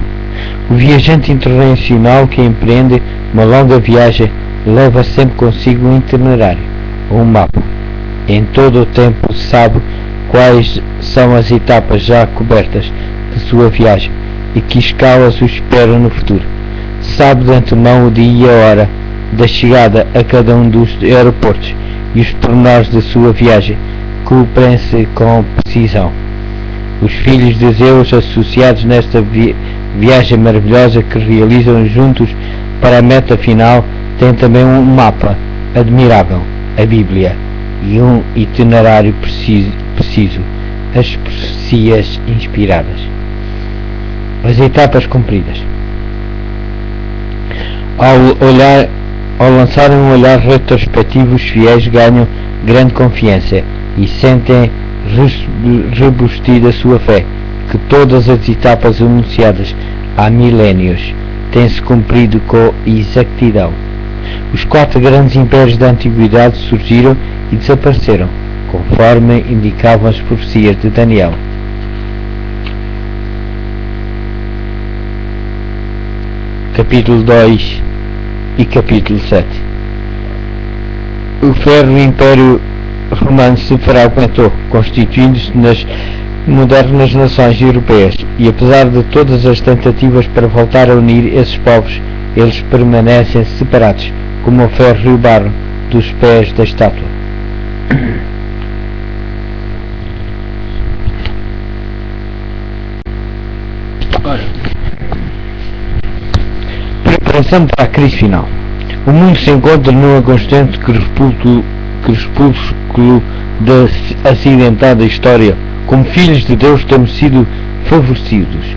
O viajante internacional que empreende uma longa viagem leva sempre consigo um itinerário ou um mapa. Em todo o tempo sabe quais são as etapas já cobertas de sua viagem e que escalas o esperam no futuro. Sabe de antemão o dia e a hora da chegada a cada um dos aeroportos e os pormenores da sua viagem, cumprem-se com precisão. Os filhos de Zeus, associados nesta viagem maravilhosa que realizam juntos para a meta final, têm também um mapa admirável, a Bíblia, e um itinerário preciso, as profecias inspiradas. As etapas cumpridas. Ao lançarem um olhar retrospectivo, os fiéis ganham grande confiança e sentem rebustida sua fé, que todas as etapas anunciadas há milénios têm-se cumprido com exatidão. Os 4 grandes impérios da antiguidade surgiram e desapareceram, conforme indicavam as profecias de Daniel. Capítulo 2 e capítulo 7. O ferro Império Romano se fragmentou, constituindo-se nas modernas nações europeias, e apesar de todas as tentativas para voltar a unir esses povos, eles permanecem separados, como o ferro e o barro dos pés da estátua. Preparação para a crise final. O mundo se encontra num constante crepúsculo da acidentada história. Como filhos de Deus temos sido favorecidos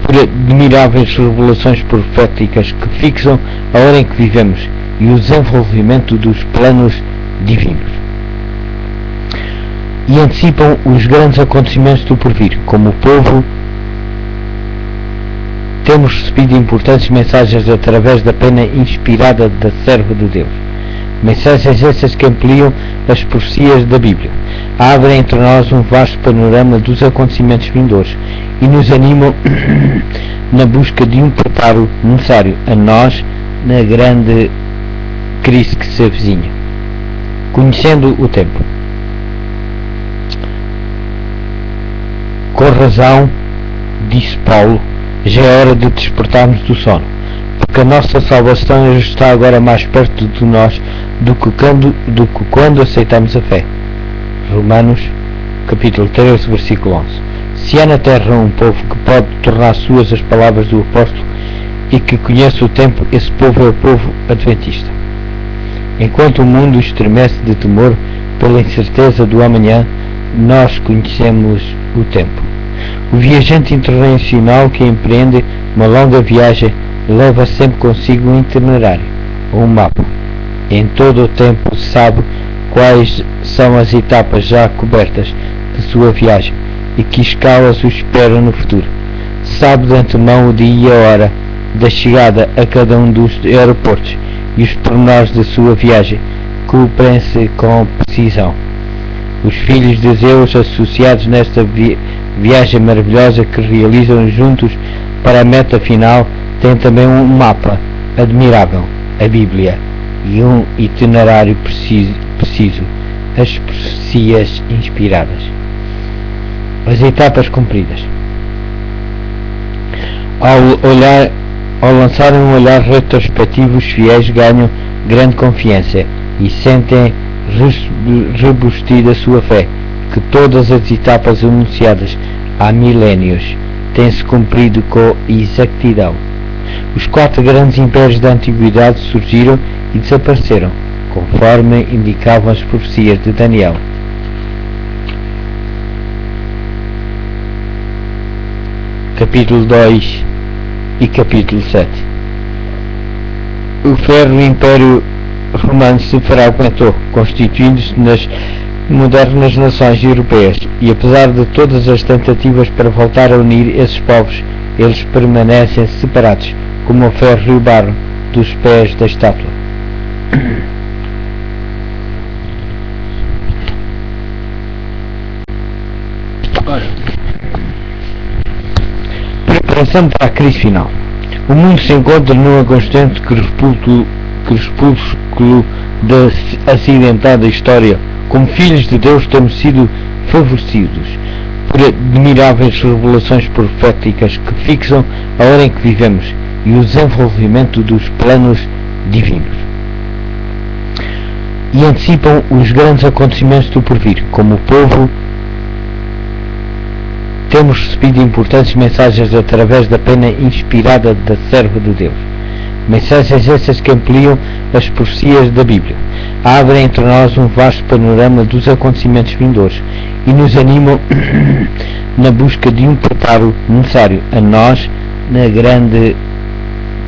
por admiráveis revelações proféticas que fixam a hora em que vivemos e o desenvolvimento dos planos divinos, e antecipam os grandes acontecimentos do porvir. Como povo, temos recebido importantes mensagens através da pena inspirada da serva de Deus. Mensagens essas que ampliam as profecias da Bíblia, abrem entre nós um vasto panorama dos acontecimentos vindouros e nos animam na busca de um preparo necessário a nós na grande crise que se avizinha. Conhecendo o tempo. Com razão, disse Paulo, já é hora de despertarmos do sono, porque a nossa salvação está agora mais perto de nós do que quando aceitamos a fé. Romanos, capítulo 13, versículo 11. Se há na terra um povo que pode tornar suas as palavras do apóstolo e que conhece o tempo, esse povo é o povo adventista. Enquanto o mundo estremece de temor pela incerteza do amanhã, nós conhecemos o tempo. O viajante internacional que empreende uma longa viagem leva sempre consigo um itinerário ou um mapa. Em todo o tempo sabe quais são as etapas já cobertas de sua viagem e que escalas o esperam no futuro. Sabe de antemão o dia e a hora da chegada a cada um dos aeroportos e os pormenores da sua viagem, cumprem-se com precisão. Os filhos de Zeus, associados nesta viagem maravilhosa que realizam juntos para a meta final, têm também um mapa admirável, a Bíblia, e um itinerário preciso, as profecias inspiradas. As etapas cumpridas. Ao lançarem um olhar retrospectivo, os fiéis ganham grande confiança e sentem rebustida sua fé, que todas as etapas anunciadas há milénios têm-se cumprido com exatidão. Os 4 grandes impérios da antiguidade surgiram e desapareceram, conforme indicavam as profecias de Daniel. Capítulo 2 e capítulo 7. O ferro Império Romano se fragmentou, constituindo-se nas modernas nações europeias, e apesar de todas as tentativas para voltar a unir esses povos, eles permanecem separados, como o ferro e o barro dos pés da estátua. Preparação Preparação para a crise final. O mundo se encontra num constante crepúsculo da acidentada história. Como filhos de Deus temos sido favorecidos por admiráveis revelações proféticas que fixam a hora em que vivemos e o desenvolvimento dos planos divinos e antecipam os grandes acontecimentos do porvir. Como povo, temos recebido importantes mensagens através da pena inspirada da serva de Deus. Mensagens essas que ampliam as profecias da Bíblia, abrem entre nós um vasto panorama dos acontecimentos vindouros e nos animam na busca de um preparo necessário a nós na grande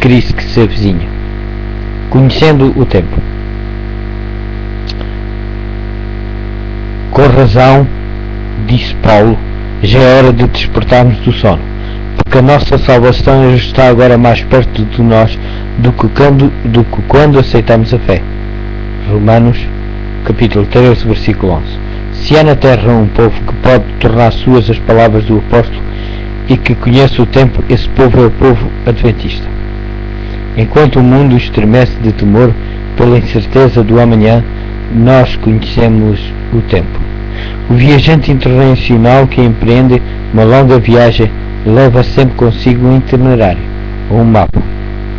crise que se avizinha. Conhecendo o tempo. Com razão, disse Paulo, já é hora de despertarmos do sono, porque a nossa salvação está agora mais perto de nós do que quando aceitamos a fé. Romanos, capítulo 13, versículo 11. Se há na terra um povo que pode tornar suas as palavras do apóstolo e que conhece o tempo, esse povo é o povo adventista. Enquanto o mundo estremece de temor pela incerteza do amanhã, nós conhecemos o tempo. O viajante internacional que empreende uma longa viagem leva sempre consigo um itinerário ou um mapa.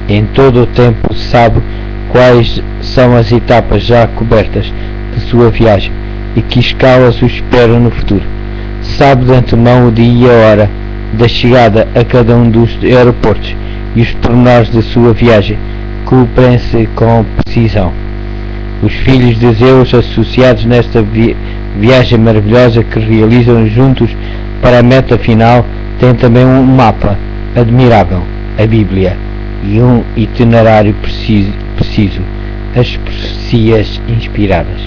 Em todo o tempo sabe quais são as etapas já cobertas de sua viagem e que escalas o esperam no futuro. Sabe de antemão o dia e a hora da chegada a cada um dos aeroportos e os pormenores da sua viagem cumprem-se com precisão. Os filhos de Zeus associados nesta viagem maravilhosa que realizam juntos para a meta final têm também um mapa admirável, a Bíblia, e um itinerário preciso, as profecias inspiradas.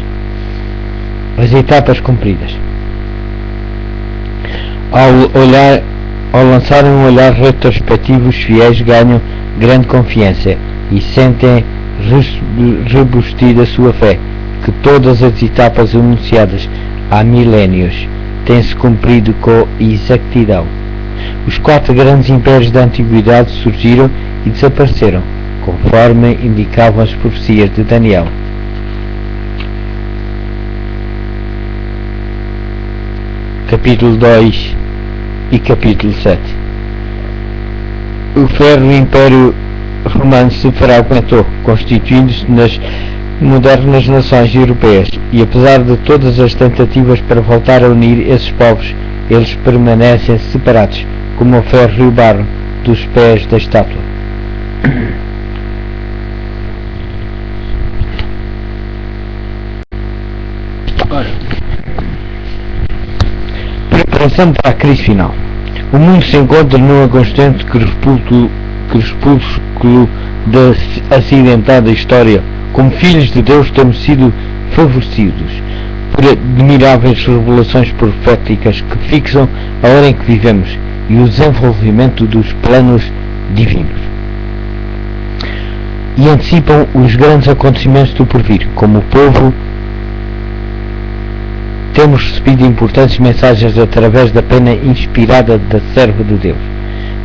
As etapas cumpridas. Ao lançarem um olhar retrospectivo, os fiéis ganham grande confiança e sentem rebustida sua fé, que todas as etapas anunciadas há milénios têm-se cumprido com exatidão. Os 4 grandes impérios da antiguidade surgiram e desapareceram, conforme indicavam as profecias de Daniel. Capítulo 2 e capítulo 7. O ferro Império Romano se fragmentou, constituindo-se nas modernas nações europeias, e apesar de todas as tentativas para voltar a unir esses povos, eles permanecem separados, como o ferro e o barro dos pés da estátua. Preparação para a crise final. O mundo se encontra num constante crepúsculo da acidentada história. Como filhos de Deus temos sido favorecidos por admiráveis revelações proféticas que fixam a hora em que vivemos e o desenvolvimento dos planos divinos e antecipam os grandes acontecimentos do porvir. Como povo, temos recebido importantes mensagens através da pena inspirada da serva de Deus.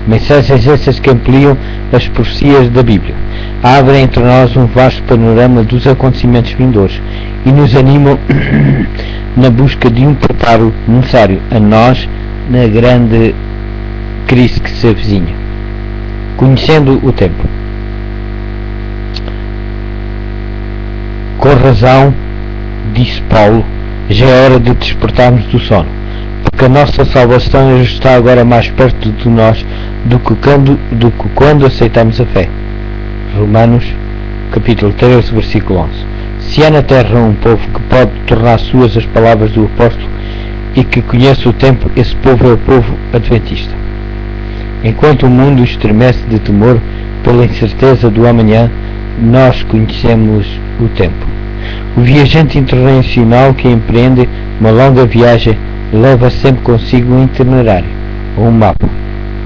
Mensagens essas que ampliam as profecias da Bíblia, abrem entre nós um vasto panorama dos acontecimentos vindouros e nos animam na busca de um preparo necessário a nós na grande crise que se avizinha. Conhecendo o tempo. Com razão, disse Paulo, já é hora de despertarmos do sono, porque a nossa salvação está agora mais perto de nós do que quando aceitamos a fé. Romanos, capítulo 13, versículo 11. Se há na terra um povo que pode tornar suas as palavras do apóstolo e que conhece o tempo, esse povo é o povo adventista. Enquanto o mundo estremece de temor pela incerteza do amanhã, nós conhecemos o tempo. O viajante internacional que empreende uma longa viagem leva sempre consigo um itinerário ou um mapa.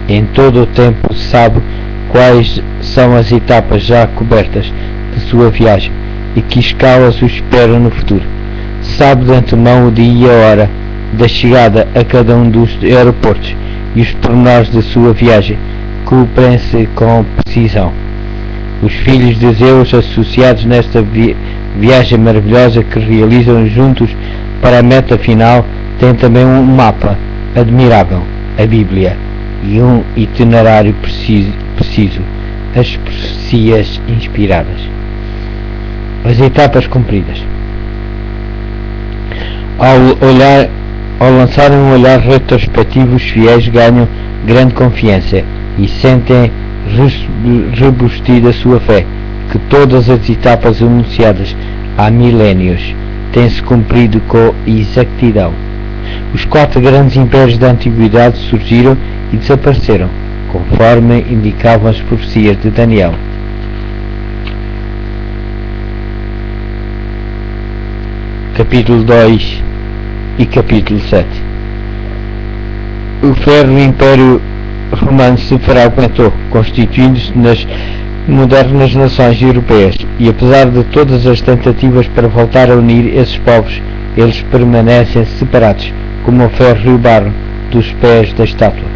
Em todo o tempo sabe quais são as etapas já cobertas de sua viagem e que escalas o esperam no futuro. Sabe de antemão o dia e a hora da chegada a cada um dos aeroportos e os pormenores da sua viagem cumprem-se com precisão. Os filhos de Zeus, associados nesta viagem maravilhosa que realizam juntos para a meta final, têm também um mapa admirável, a Bíblia, e um itinerário preciso, as profecias inspiradas. As etapas cumpridas. Ao lançarem um olhar retrospectivo, os fiéis ganham grande confiança e sentem rebustida a sua fé, que todas as etapas anunciadas há milénios têm-se cumprido com exatidão. Os 4 grandes impérios da antiguidade surgiram e desapareceram, conforme indicavam as profecias de Daniel. Capítulo 2 e capítulo 7. O ferro Império Romano se fragmentou, constituindo-se nas modernas nações europeias, e apesar de todas as tentativas para voltar a unir esses povos, eles permanecem separados, como o ferro e o barro dos pés da estátua.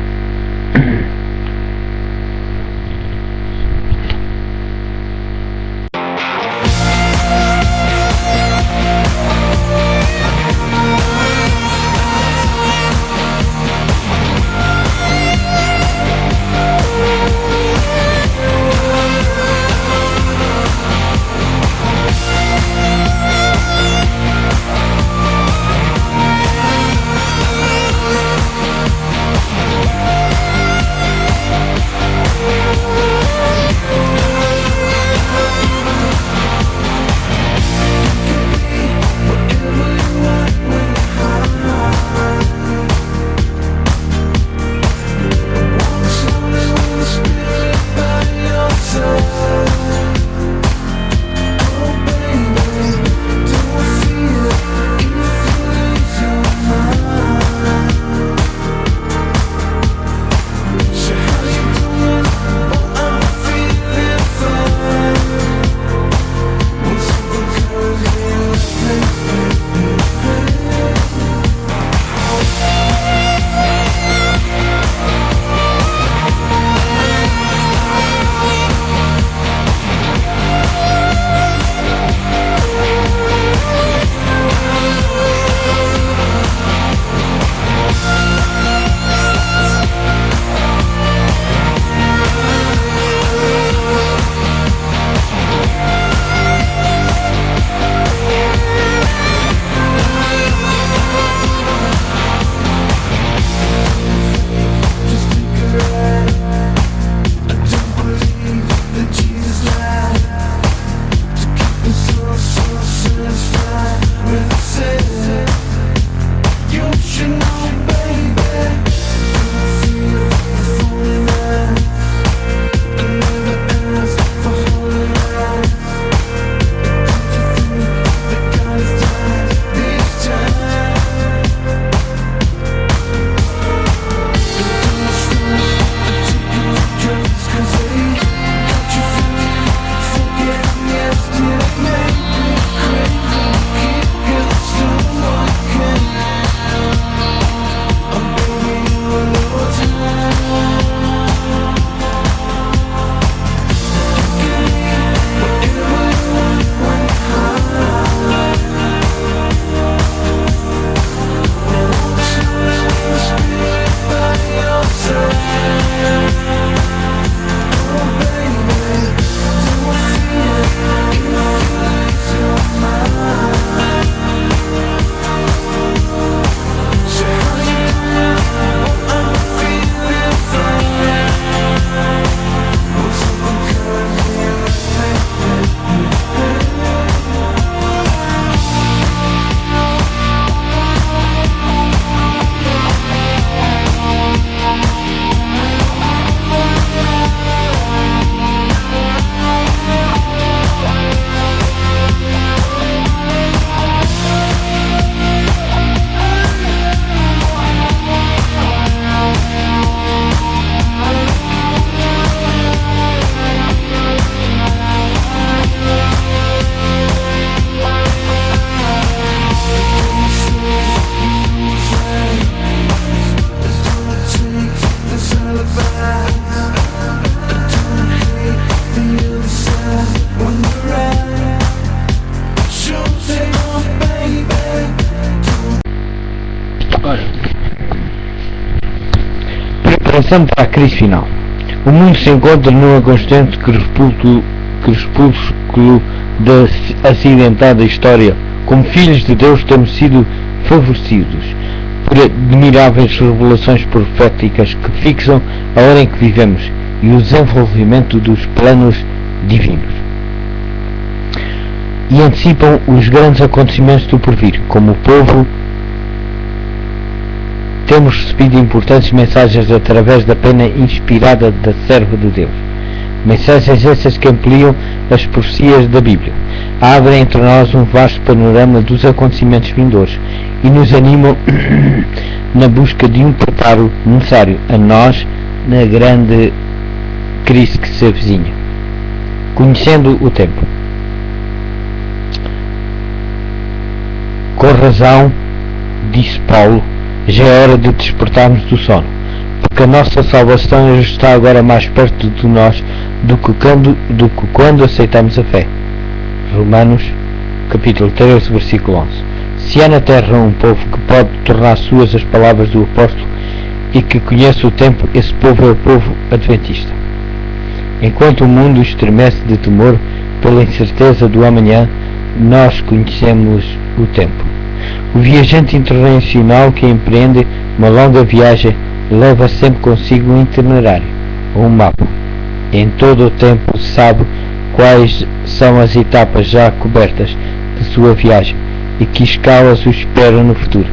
Passando para a crise final. O mundo se encontra num constante crepúsculo da acidentada história. Como filhos de Deus temos sido favorecidos por admiráveis revelações proféticas que fixam a hora em que vivemos e o desenvolvimento dos planos divinos e antecipam os grandes acontecimentos do porvir. Como o povo, temos recebido importantes mensagens através da pena inspirada da serva de Deus. Mensagens essas que ampliam as profecias da Bíblia, abrem entre nós um vasto panorama dos acontecimentos vindouros e nos animam na busca de um preparo necessário a nós na grande crise que se avizinha. Conhecendo o tempo. Com razão, disse Paulo, já é hora de despertarmos do sono, porque a nossa salvação está agora mais perto de nós do que quando aceitamos a fé. Romanos, capítulo 13, versículo 11. Se há na terra um povo que pode tornar suas as palavras do apóstolo e que conhece o tempo, esse povo é o povo adventista. Enquanto o mundo estremece de temor pela incerteza do amanhã, nós conhecemos o tempo. O viajante internacional que empreende uma longa viagem leva sempre consigo um itinerário ou um mapa. Em todo o tempo sabe quais são as etapas já cobertas de sua viagem e que escalas o esperam no futuro.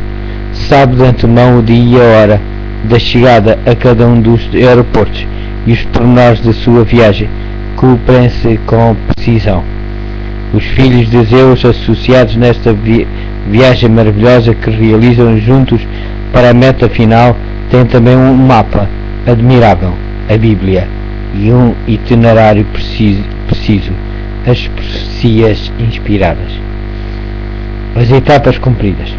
Sabe de antemão o dia e a hora da chegada a cada um dos aeroportos e os pormenores da sua viagem, cumprem-se com precisão. Os filhos de Zeus associados nesta viagem maravilhosa que realizam juntos para a meta final têm também um mapa admirável, a Bíblia, e um itinerário preciso, as profecias inspiradas. As etapas cumpridas.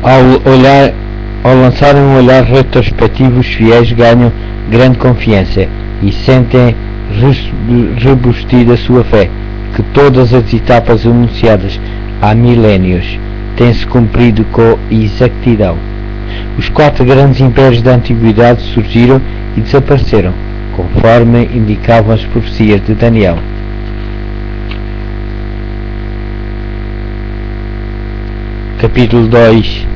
Ao lançarem um olhar retrospectivo, os fiéis ganham grande confiança e sentem rebustida a sua fé, que todas as etapas anunciadas há milénios têm-se cumprido com exatidão. Os 4 grandes impérios da antiguidade surgiram e desapareceram, conforme indicavam as profecias de Daniel. Capítulo 2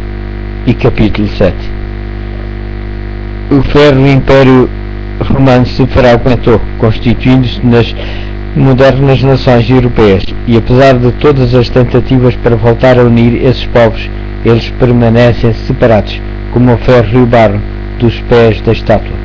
e capítulo 7. O ferro Império Romano se fragmentou, constituindo-se nas modernas nações europeias, e apesar de todas as tentativas para voltar a unir esses povos, eles permanecem separados, como o ferro e o barro dos pés da estátua.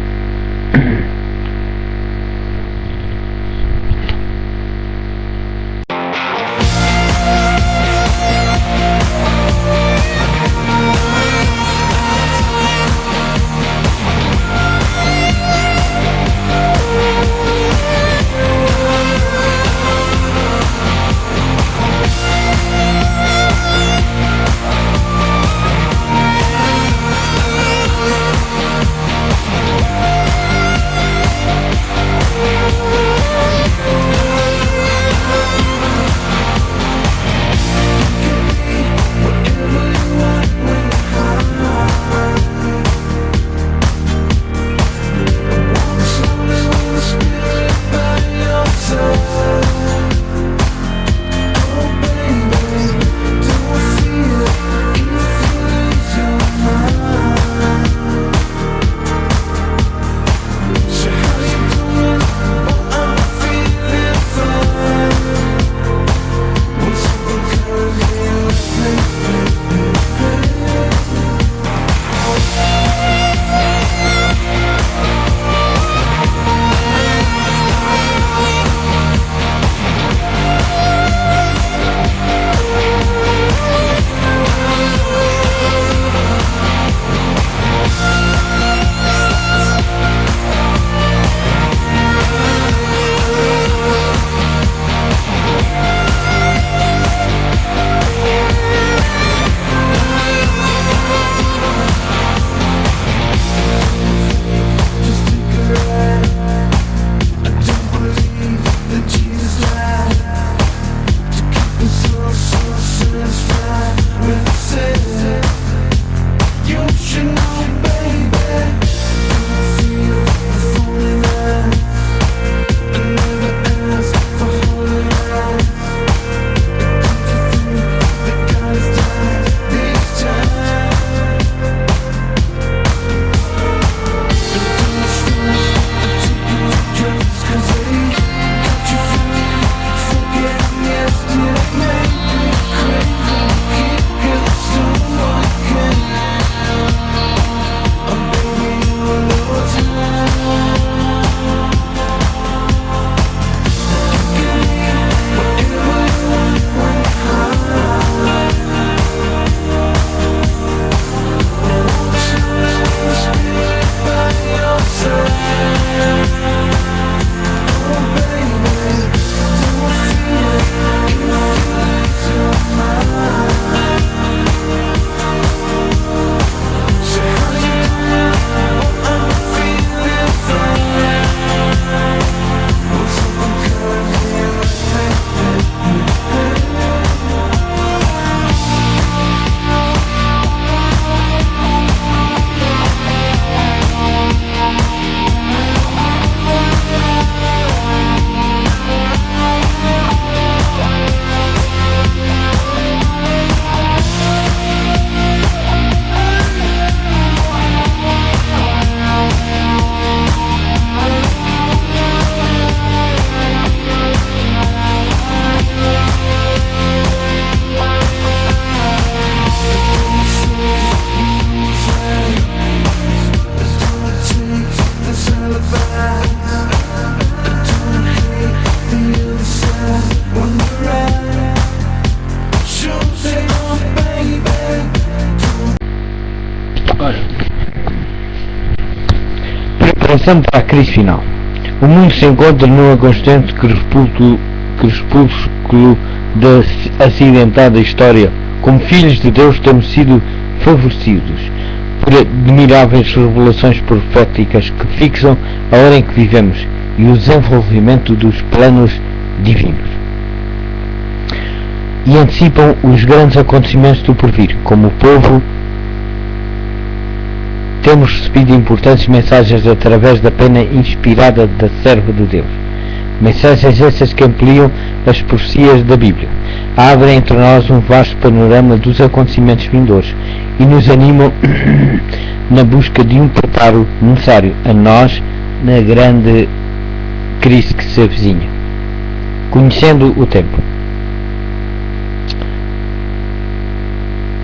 Passando para a crise final. O mundo se encontra num constante crepúsculo da acidentada história. Como filhos de Deus temos sido favorecidos por admiráveis revelações proféticas que fixam a hora em que vivemos e o desenvolvimento dos planos divinos. E antecipam os grandes acontecimentos do porvir. Como povo, temos recebido importantes mensagens através da pena inspirada da serva de Deus. Mensagens essas que ampliam as profecias da Bíblia, abrem entre nós um vasto panorama dos acontecimentos vindouros e nos animam na busca de um preparo necessário a nós na grande crise que se avizinha. Conhecendo o tempo.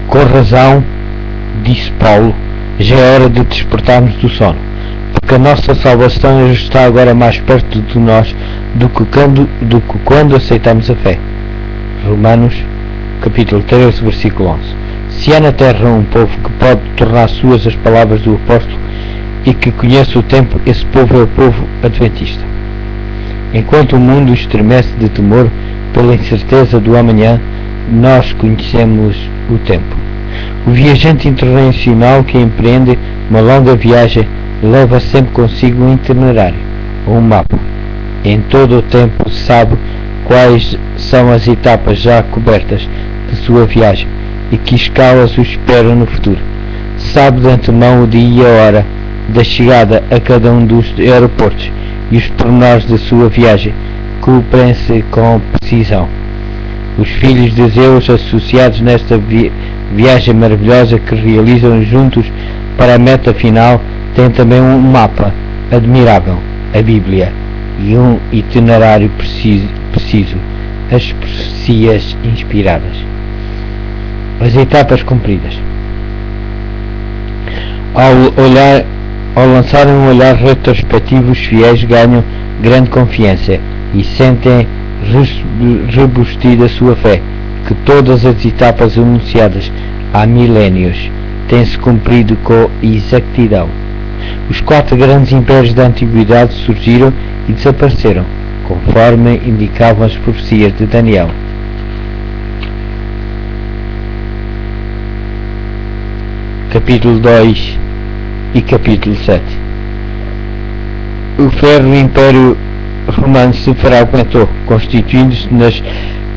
Com razão, disse Paulo, já é hora de despertarmos do sono, porque a nossa salvação está agora mais perto de nós do que quando aceitamos a fé. Romanos, capítulo 13, versículo 11. Se há na terra um povo que pode tornar suas as palavras do apóstolo e que conhece o tempo, esse povo é o povo adventista. Enquanto o mundo estremece de temor pela incerteza do amanhã, nós conhecemos o tempo. O viajante internacional que empreende uma longa viagem leva sempre consigo um itinerário ou um mapa. Em todo o tempo sabe quais são as etapas já cobertas de sua viagem e que escalas o esperam no futuro. Sabe de antemão o dia e a hora da chegada a cada um dos aeroportos e os pormenores da sua viagem, cumprem-se com precisão. Os filhos de Deus associados nesta viagem maravilhosa que realizam juntos para a meta final têm também um mapa admirável, a Bíblia, e um itinerário preciso, as profecias inspiradas. As etapas cumpridas. Ao lançarem um olhar retrospectivo, os fiéis ganham grande confiança e sentem rebustida a sua fé, que todas as etapas anunciadas há milénios têm-se cumprido com exatidão. Os 4 grandes impérios da antiguidade surgiram e desapareceram, conforme indicavam as profecias de Daniel. Capítulo 2 e capítulo 7. O ferro Império Romano se fragmentou, constituindo-se nas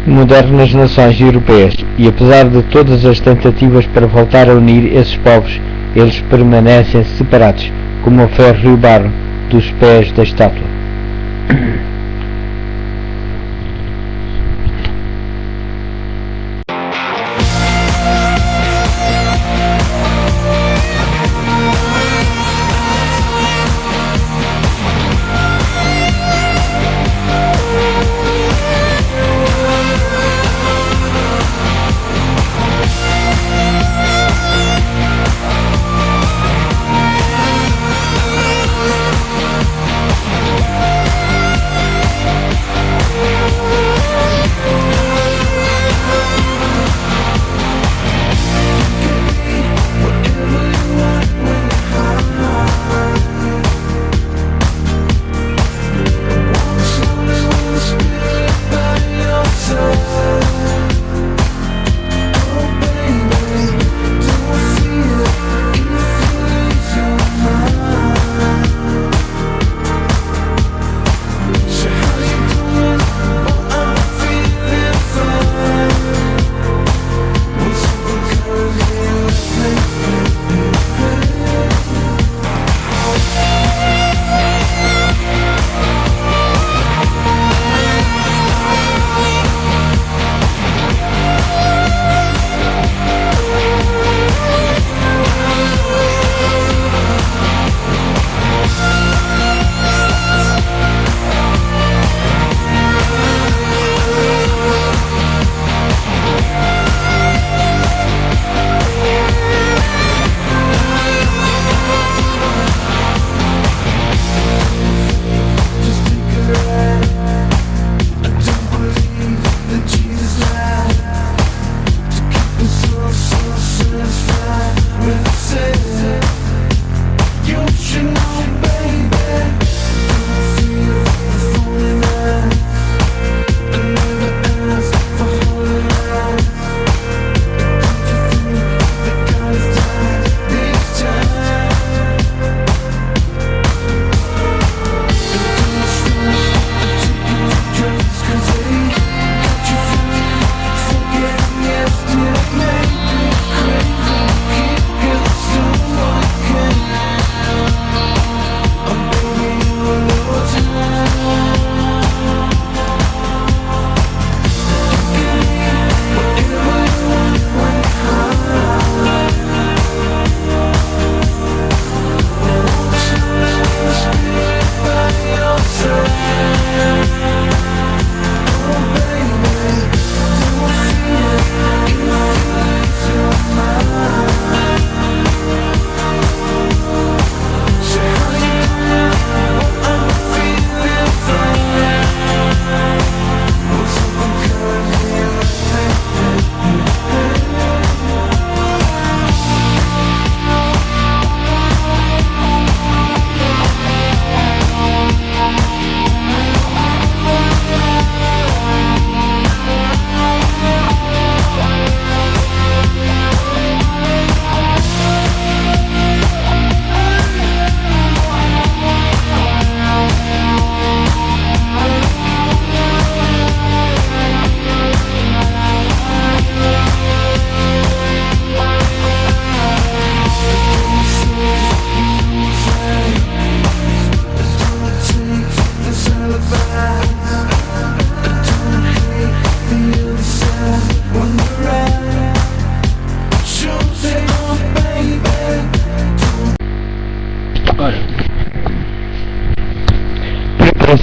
modernas nações europeias, e apesar de todas as tentativas para voltar a unir esses povos, eles permanecem separados, como o ferro e o barro dos pés da estátua.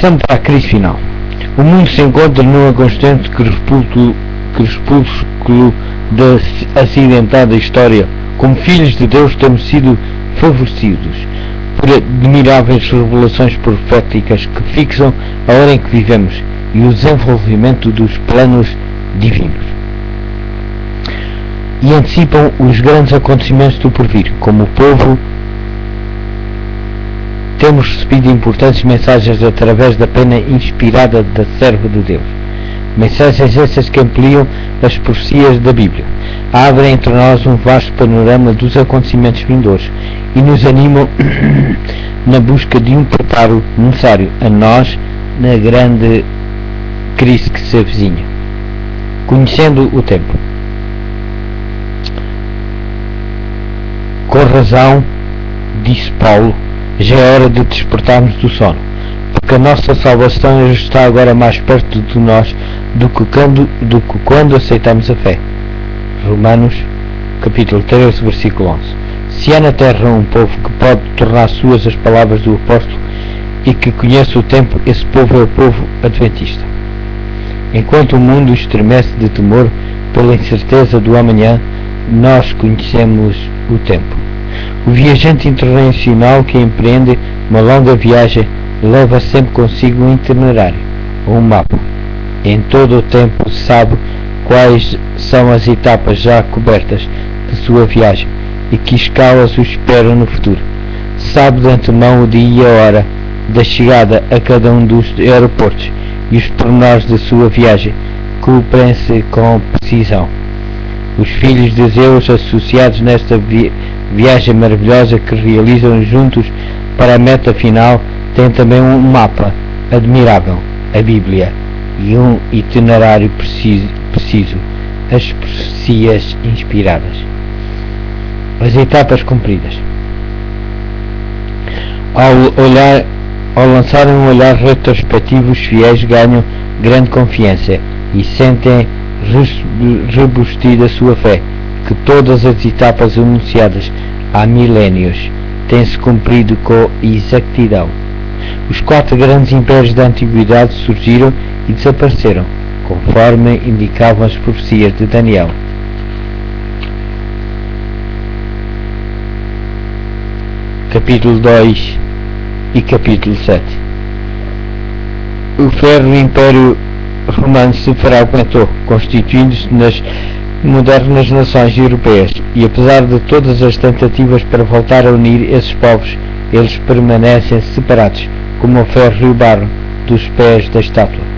Passando para a crise final. O mundo se encontra numa constante crepúsculo da acidentada história. Como filhos de Deus temos sido favorecidos por admiráveis revelações proféticas que fixam a hora em que vivemos e o desenvolvimento dos planos divinos. E antecipam os grandes acontecimentos do porvir. Como povo, temos recebido importantes mensagens através da pena inspirada da serva de Deus. Mensagens essas que ampliam as profecias da Bíblia, abrem entre nós um vasto panorama dos acontecimentos vindouros e nos animam na busca de um preparo necessário a nós na grande crise que se avizinha. Conhecendo o tempo. Com razão, disse Paulo, já é hora de despertarmos do sono, porque a nossa salvação está agora mais perto de nós do que quando aceitamos a fé. Romanos, capítulo 13, versículo 11. Se há na terra um povo que pode tornar suas as palavras do apóstolo e que conhece o tempo, esse povo é o povo adventista. Enquanto o mundo estremece de temor pela incerteza do amanhã, nós conhecemos o tempo. O viajante internacional que empreende uma longa viagem leva sempre consigo um itinerário ou um mapa. Em todo o tempo sabe quais são as etapas já cobertas de sua viagem e que escalas o esperam no futuro. Sabe de antemão o dia e a hora da chegada a cada um dos aeroportos e os pormenores da sua viagem, cumprem-se com precisão. Os filhos de Deus associados nesta viagem maravilhosa que realizam juntos para a meta final têm também um mapa admirável, a Bíblia, e um itinerário preciso, as profecias inspiradas. As etapas cumpridas. Ao lançarem um olhar retrospectivo, os fiéis ganham grande confiança e sentem rebustida a sua fé, que todas as etapas anunciadas há milénios têm-se cumprido com exatidão. Os 4 grandes impérios da antiguidade surgiram e desapareceram, conforme indicavam as profecias de Daniel. Capítulo 2 e capítulo 7. O ferro Império Romano se fragmentou, constituindo-se nas modernas nações europeias, e apesar de todas as tentativas para voltar a unir esses povos, eles permanecem separados, como o ferro e o barro dos pés da estátua.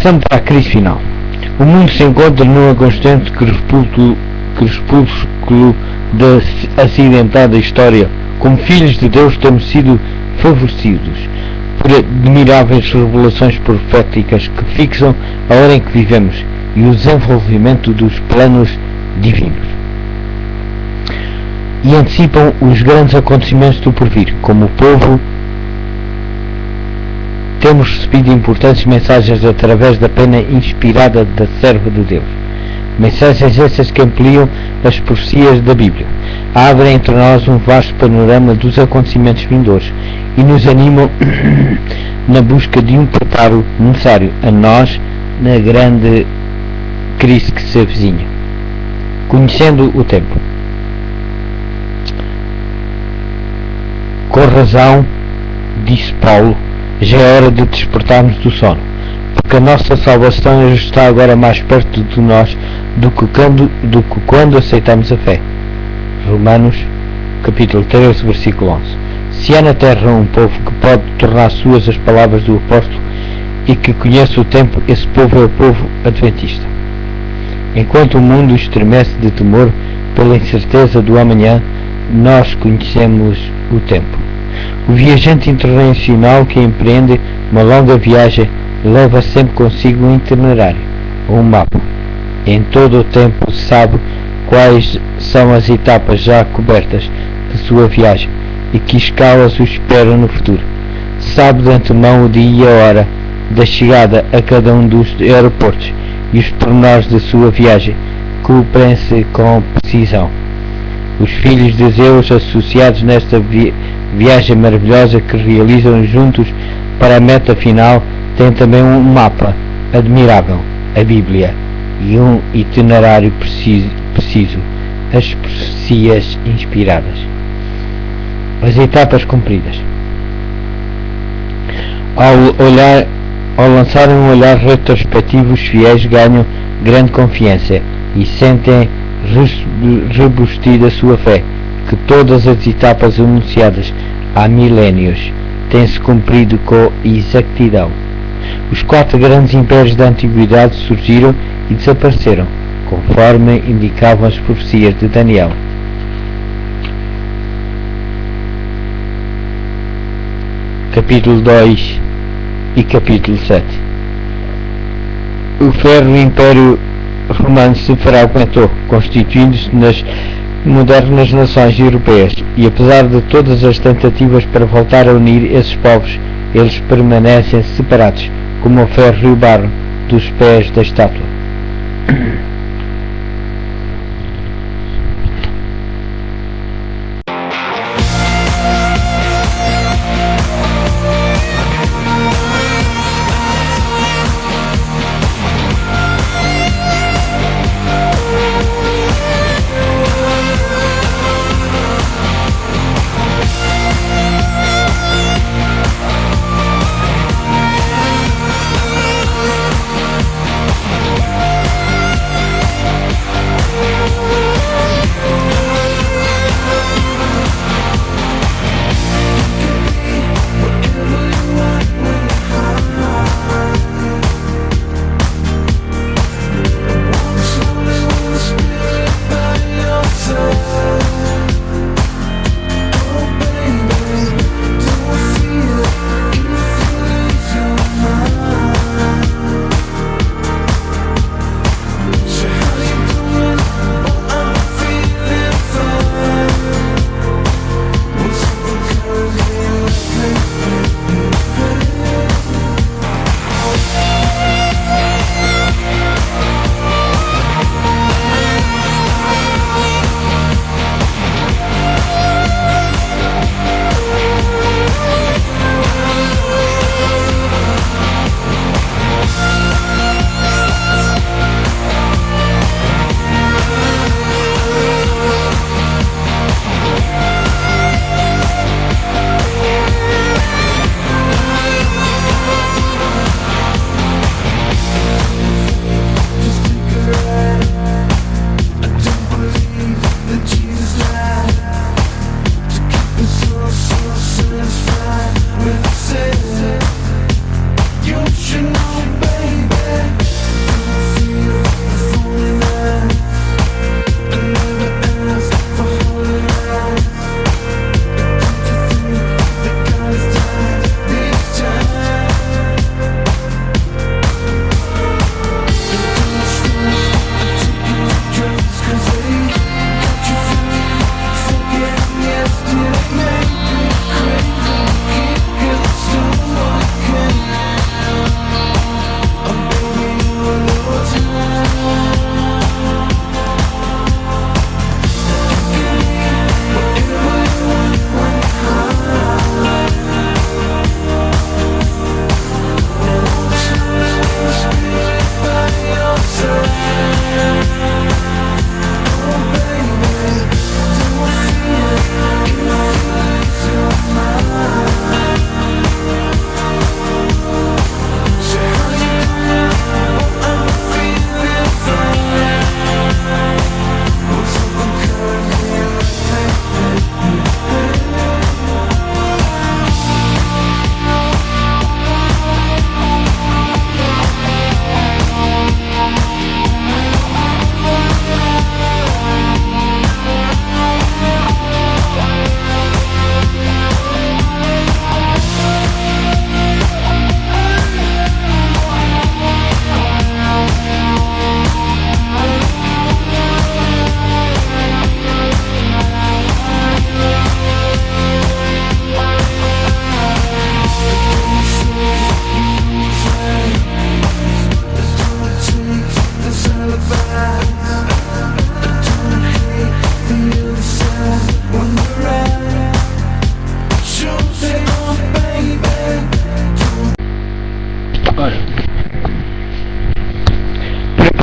Passando para a crise final. O mundo se encontra numa constante crepúsculo da acidentada história. Como filhos de Deus temos sido favorecidos por admiráveis revelações proféticas que fixam a hora em que vivemos e o desenvolvimento dos planos divinos. E antecipam os grandes acontecimentos do porvir. Como povo, temos recebido importantes mensagens através da pena inspirada da serva de Deus. Mensagens essas que ampliam as profecias da Bíblia, abrem entre nós um vasto panorama dos acontecimentos vindouros e nos animam na busca de um preparo necessário a nós na grande crise que se avizinha. Conhecendo o tempo. Com razão, disse Paulo, já é hora de despertarmos do sono, porque a nossa salvação está agora mais perto de nós do que quando aceitamos a fé. Romanos, capítulo 13, versículo 11. Se há na terra um povo que pode tornar suas as palavras do apóstolo e que conhece o tempo, esse povo é o povo adventista. Enquanto o mundo estremece de temor pela incerteza do amanhã, nós conhecemos o tempo. O viajante internacional que empreende uma longa viagem leva sempre consigo um itinerário, ou um mapa. Em todo o tempo sabe quais são as etapas já cobertas de sua viagem e que escalas o esperam no futuro. Sabe de antemão o dia e a hora da chegada a cada um dos aeroportos e os pormenores da sua viagem, cumprem-se com precisão. Os filhos de Deus associados nesta viagem maravilhosa que realizam juntos para a meta final têm também um mapa admirável, a Bíblia, e um itinerário preciso, as profecias inspiradas. As etapas cumpridas. Ao lançarem um olhar retrospectivo, os fiéis ganham grande confiança e sentem rebustida sua fé, que todas as etapas anunciadas há milénios têm-se cumprido com exatidão. Os 4 grandes impérios da antiguidade surgiram e desapareceram, conforme indicavam as profecias de Daniel. Capítulo 2 e capítulo 7. O ferro Império Romano se fragmentou, constituindo-se nas modernas nações europeias, e apesar de todas as tentativas para voltar a unir esses povos, eles permanecem separados, como o ferro e o barro dos pés da estátua.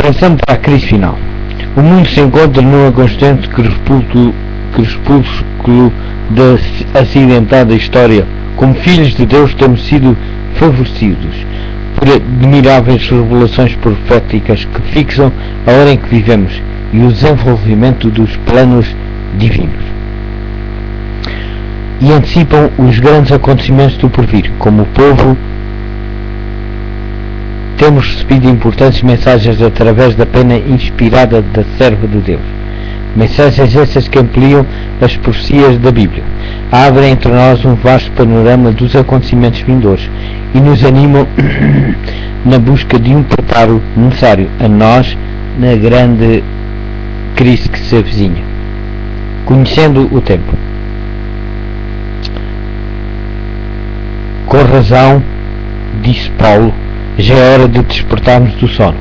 Preparação para a crise final. O mundo se encontra numa constante crepúsculo da acidentada história. Como filhos de Deus temos sido favorecidos por admiráveis revelações proféticas que fixam a hora em que vivemos e o desenvolvimento dos planos divinos. E antecipam os grandes acontecimentos do porvir. Como povo, temos recebido importantes mensagens através da pena inspirada da serva de Deus. Mensagens essas que ampliam as profecias da Bíblia, abrem entre nós um vasto panorama dos acontecimentos vindouros e nos animam na busca de um preparo necessário a nós na grande crise que se avizinha. Conhecendo o tempo. Com razão, disse Paulo, já é hora de despertarmos do sono,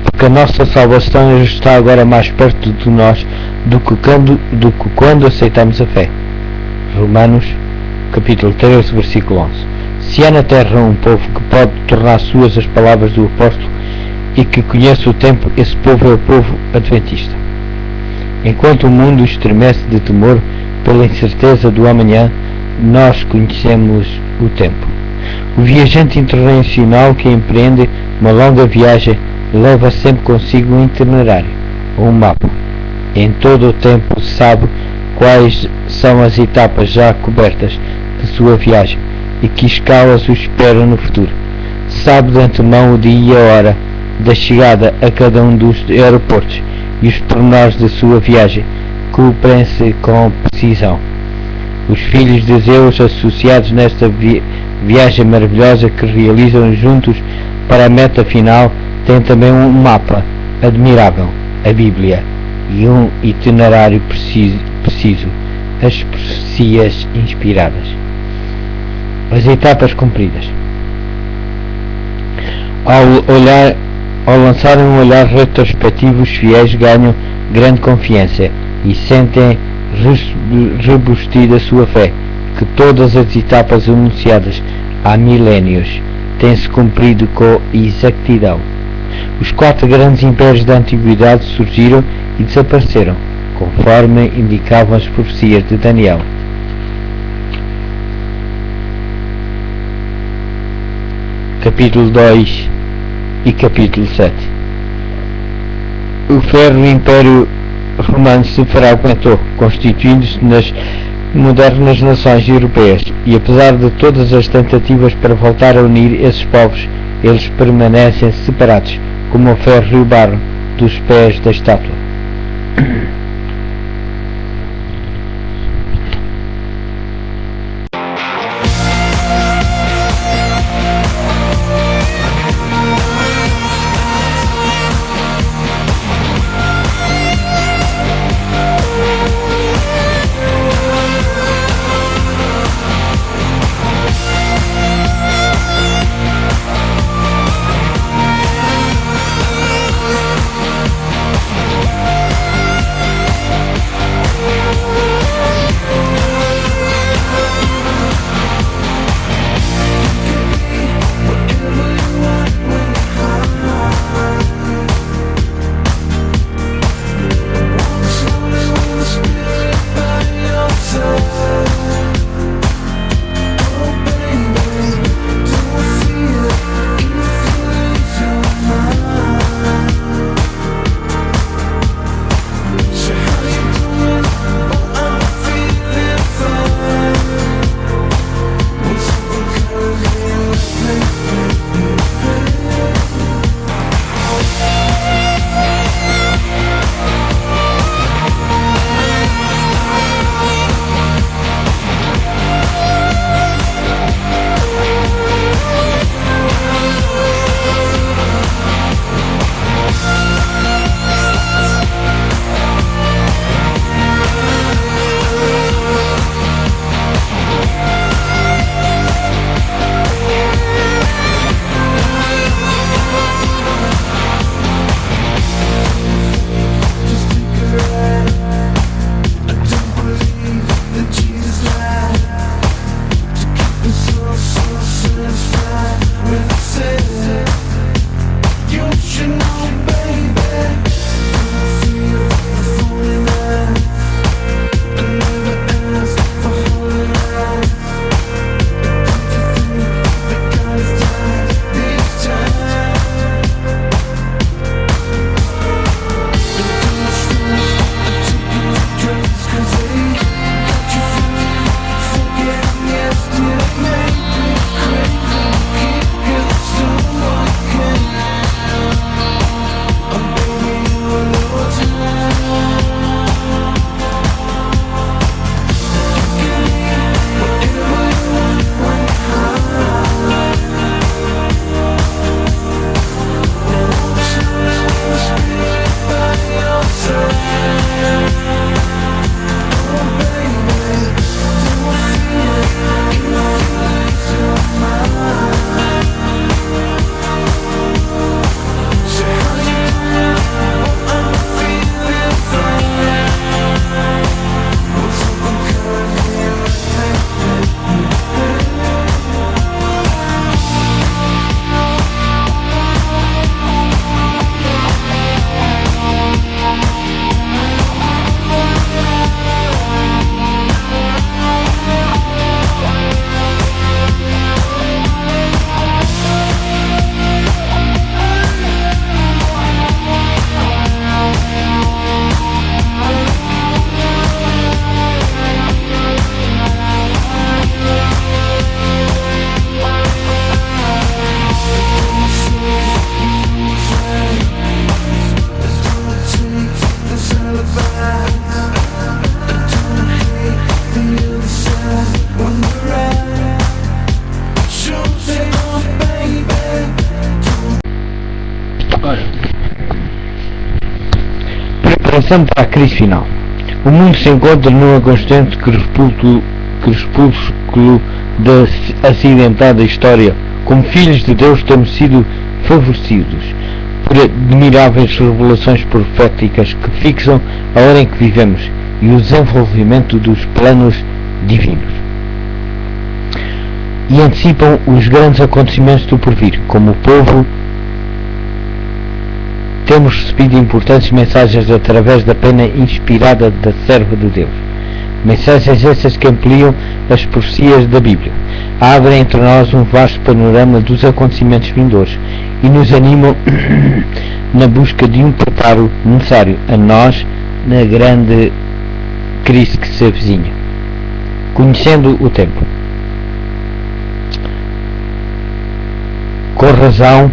porque a nossa salvação está agora mais perto de nós do que quando aceitamos a fé. Romanos, capítulo 13, versículo 11. Se há na terra um povo que pode tornar suas as palavras do apóstolo e que conhece o tempo, esse povo é o povo adventista. Enquanto o mundo estremece de temor pela incerteza do amanhã, nós conhecemos o tempo. O viajante internacional que empreende uma longa viagem leva sempre consigo um itinerário ou um mapa. Em todo o tempo sabe quais são as etapas já cobertas de sua viagem e que escalas o esperam no futuro. Sabe de antemão o dia e a hora da chegada a cada um dos aeroportos e os pormenores da sua viagem, cumprem-se com precisão. Os filhos de Deus associados nesta viagem maravilhosa que realizam juntos para a meta final têm também um mapa admirável, a Bíblia, e um itinerário preciso, as profecias inspiradas. As etapas cumpridas. Ao lançarem um olhar retrospectivo, os fiéis ganham grande confiança e sentem rebustida sua fé, que todas as etapas anunciadas há milénios têm-se cumprido com exatidão. Os 4 grandes impérios da antiguidade surgiram e desapareceram, conforme indicavam as profecias de Daniel. Capítulo 2 e capítulo 7. O ferro Império Romano se fragmentou, constituindo-se nas modernas nações europeias, e apesar de todas as tentativas para voltar a unir esses povos, eles permanecem separados, como o ferro e o barro dos pés da estátua. Preparação para a crise final. O mundo se encontra num constante crepúsculo da acidentada história. Como filhos de Deus temos sido favorecidos por admiráveis revelações proféticas que fixam a hora em que vivemos e o desenvolvimento dos planos divinos e antecipam os grandes acontecimentos do porvir. Como povo, temos recebido importantes mensagens através da pena inspirada da serva de Deus. Mensagens essas que ampliam as profecias da Bíblia, abrem entre nós um vasto panorama dos acontecimentos vindouros e nos animam na busca de um preparo necessário a nós na grande crise que se avizinha. Conhecendo o tempo. Com razão,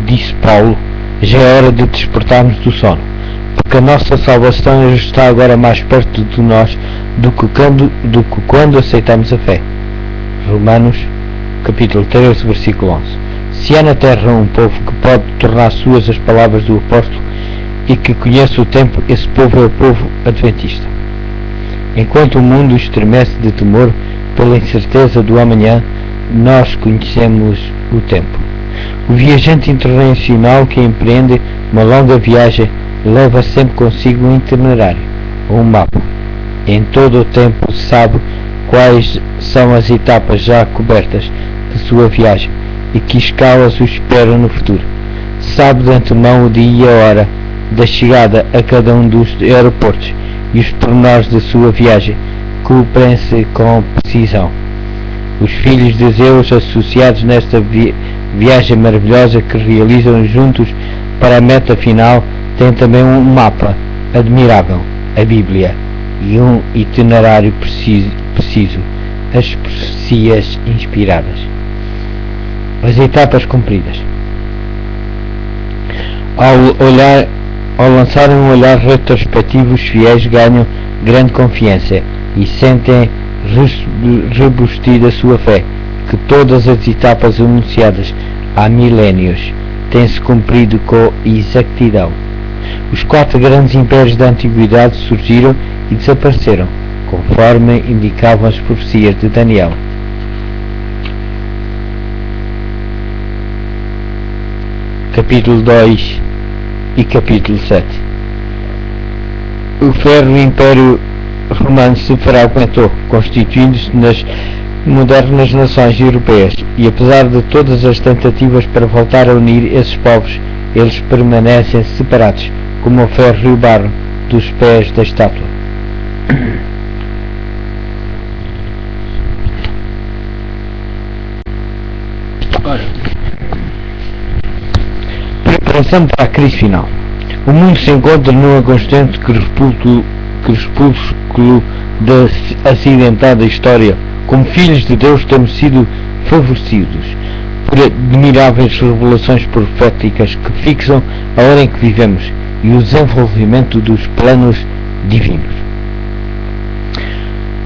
disse Paulo, já é hora de despertarmos do sono, porque a nossa salvação está agora mais perto de nós do que quando aceitamos a fé. Romanos, capítulo 13, versículo 11. Se há na terra um povo que pode tornar suas as palavras do apóstolo e que conhece o tempo, esse povo é o povo adventista. Enquanto o mundo estremece de temor pela incerteza do amanhã, nós conhecemos o tempo. O viajante internacional que empreende uma longa viagem leva sempre consigo um itinerário ou um mapa. Em todo o tempo sabe quais são as etapas já cobertas de sua viagem e que escalas o esperam no futuro. Sabe de antemão o dia e a hora da chegada a cada um dos aeroportos e os pormenores da sua viagem cumprem-se com precisão. Os filhos de Zeus associados nesta viagem maravilhosa que realizam juntos para a meta final têm também um mapa admirável, a Bíblia, e um itinerário preciso, as profecias inspiradas. As etapas cumpridas. Ao lançarem um olhar retrospectivo, os fiéis ganham grande confiança e sentem rebustida a sua fé, que todas as etapas anunciadas há milénios têm-se cumprido com exatidão. Os 4 grandes impérios da antiguidade surgiram e desapareceram, conforme indicavam as profecias de Daniel. Capítulo 2 e capítulo 7. O ferro Império Romano se fragmentou, constituindo-se nas modernas nações europeias, e apesar de todas as tentativas para voltar a unir esses povos, eles permanecem separados, como o ferro e o barro dos pés da estátua. Preparação para a crise final. O mundo se encontra num constante crepúsculo da acidentada história. Como filhos de Deus temos sido favorecidos por admiráveis revelações proféticas que fixam a hora em que vivemos e o desenvolvimento dos planos divinos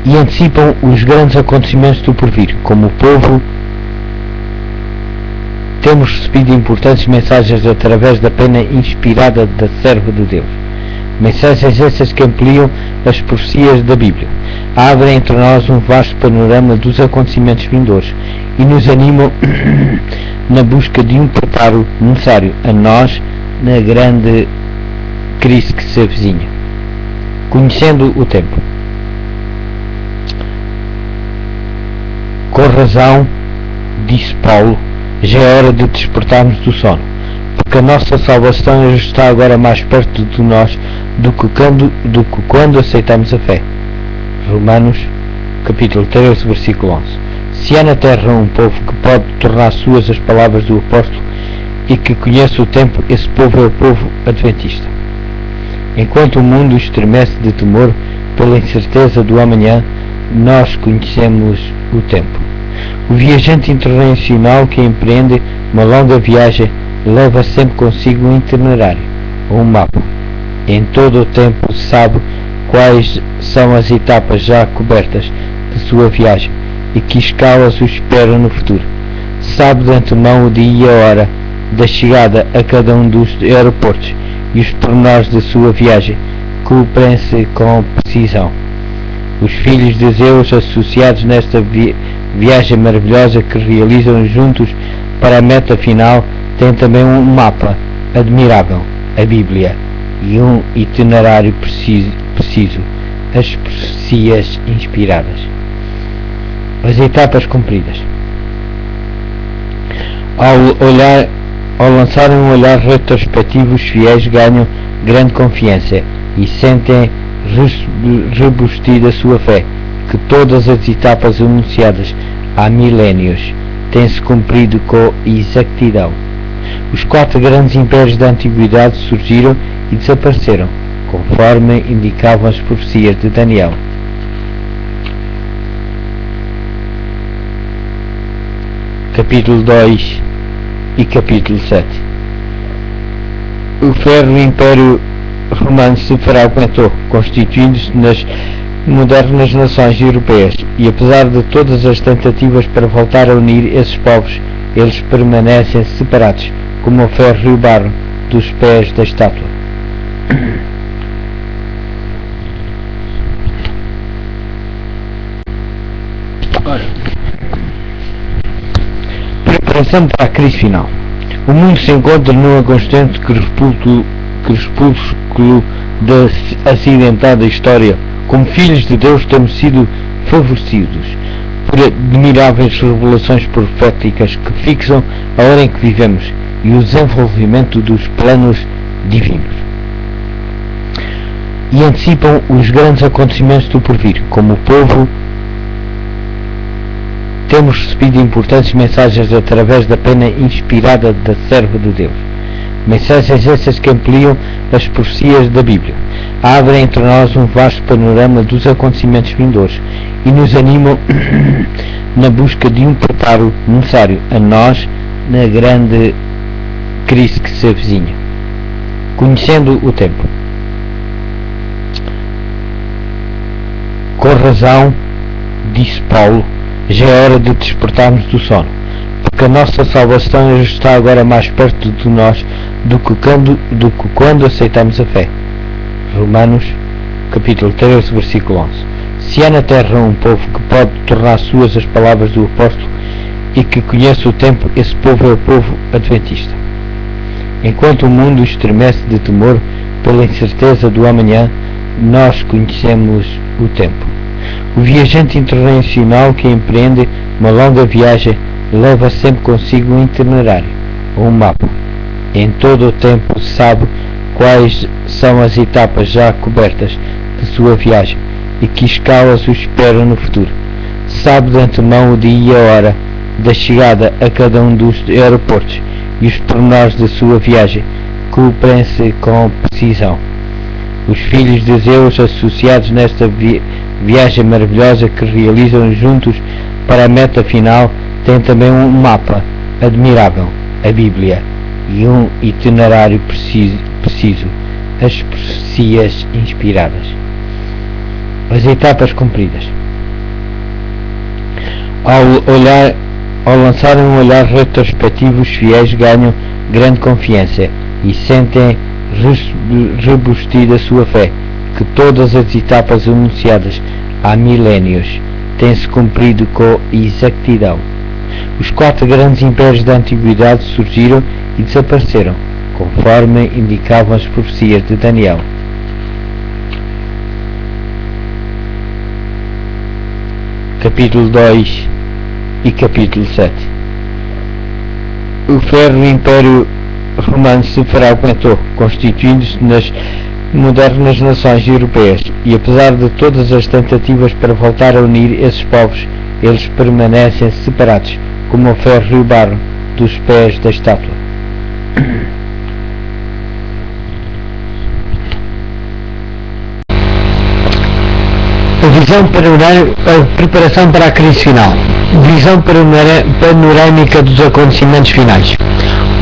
e antecipam os grandes acontecimentos do porvir. Como povo, temos recebido importantes mensagens através da pena inspirada da serva de Deus. Mensagens essas que ampliam as profecias da Bíblia, abrem entre nós um vasto panorama dos acontecimentos vindouros e nos animam na busca de um preparo necessário a nós na grande crise que se avizinha. Conhecendo o tempo. Com razão, disse Paulo, já é hora de despertarmos do sono, porque a nossa salvação está agora mais perto de nós do que quando aceitamos a fé. Romanos, capítulo 13, versículo 11. Se há na terra um povo que pode tornar suas as palavras do apóstolo e que conhece o tempo, esse povo é o povo adventista. Enquanto o mundo estremece de temor pela incerteza do amanhã, nós conhecemos o tempo. O viajante internacional que empreende uma longa viagem leva sempre consigo um itinerário ou um mapa. Em todo o tempo sabe quais são as etapas já cobertas de sua viagem e que escalas o esperam no futuro. Sabe de antemão o dia e a hora da chegada a cada um dos aeroportos e os pormenores da sua viagem cumprem-se com precisão. Os filhos de Zeus, associados nesta viagem maravilhosa que realizam juntos para a meta final, têm também um mapa admirável, a Bíblia, e um itinerário preciso, as profecias inspiradas. As etapas cumpridas. Ao lançarem um olhar retrospectivo, os fiéis ganham grande confiança e sentem rebustida sua fé, que todas as etapas anunciadas há milénios têm-se cumprido com exatidão. Os 4 grandes impérios da antiguidade surgiram e desapareceram, conforme indicavam as profecias de Daniel. Capítulo 2 e capítulo 7. O ferro Império Romano se fragmentou, constituindo-se nas modernas nações europeias, e apesar de todas as tentativas para voltar a unir esses povos, eles permanecem separados, como o ferro e o barro dos pés da estátua. Preparação para a crise final. O mundo se encontra numa constante crepúsculo da acidentada história. Como filhos de Deus temos sido favorecidos por admiráveis revelações proféticas que fixam a hora em que vivemos e o desenvolvimento dos planos divinos, e antecipam os grandes acontecimentos do porvir. Como povo, temos recebido importantes mensagens através da pena inspirada da serva de Deus. Mensagens essas que ampliam as profecias da Bíblia, abrem entre nós um vasto panorama dos acontecimentos vindouros e nos animam na busca de um preparo necessário a nós na grande crise que se avizinha. Conhecendo o tempo. Com razão, disse Paulo, já é hora de despertarmos do sono, porque a nossa salvação está agora mais perto de nós do que quando aceitamos a fé. Romanos, capítulo 13, versículo 11. Se há na terra um povo que pode tornar suas as palavras do apóstolo e que conhece o tempo, esse povo é o povo adventista. Enquanto o mundo estremece de temor pela incerteza do amanhã, nós conhecemos o tempo. O viajante internacional que empreende uma longa viagem leva sempre consigo um itinerário, ou um mapa. Em todo o tempo sabe quais são as etapas já cobertas de sua viagem e que escalas o esperam no futuro. Sabe de antemão o dia e a hora da chegada a cada um dos aeroportos e os pormenores da sua viagem cumprem-se com precisão. Os filhos de Zeus, associados nesta viagem maravilhosa que realizam juntos para a meta final, têm também um mapa admirável, a Bíblia, e um itinerário preciso, as profecias inspiradas. As etapas cumpridas. Ao lançarem um olhar retrospectivo, os fiéis ganham grande confiança e sentem rebustida sua fé, que todas as etapas anunciadas há milénios têm-se cumprido com exatidão. Os 4 grandes impérios da antiguidade surgiram e desapareceram, conforme indicavam as profecias de Daniel. Capítulo 2 e capítulo 7. O ferro Império Romano se fragmentou, constituindo-se nas modernas nações europeias, e apesar de todas as tentativas para voltar a unir esses povos, eles permanecem separados, como o ferro e o barro dos pés da estátua. A preparação para a crise final. Visão panorâmica dos acontecimentos finais.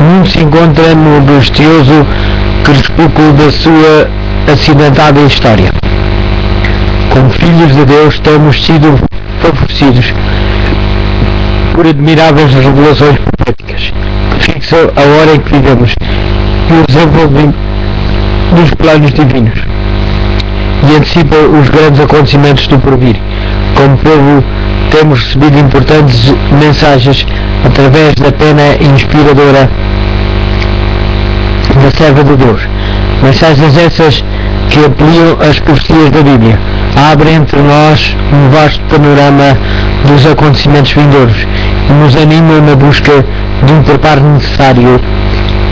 O mundo se encontra no angustioso crepúsculo da sua acidentada história. Como filhos de Deus temos sido favorecidos por admiráveis revelações proféticas que fixam a hora em que vivemos e o desenvolvimento dos planos divinos, e antecipa os grandes acontecimentos do porvir. Como povo, temos recebido importantes mensagens através da pena inspiradora da serva de Deus. Mensagens essas que ampliam as profecias da Bíblia, abrem entre nós um vasto panorama dos acontecimentos vindouros e nos animam na busca de um preparo necessário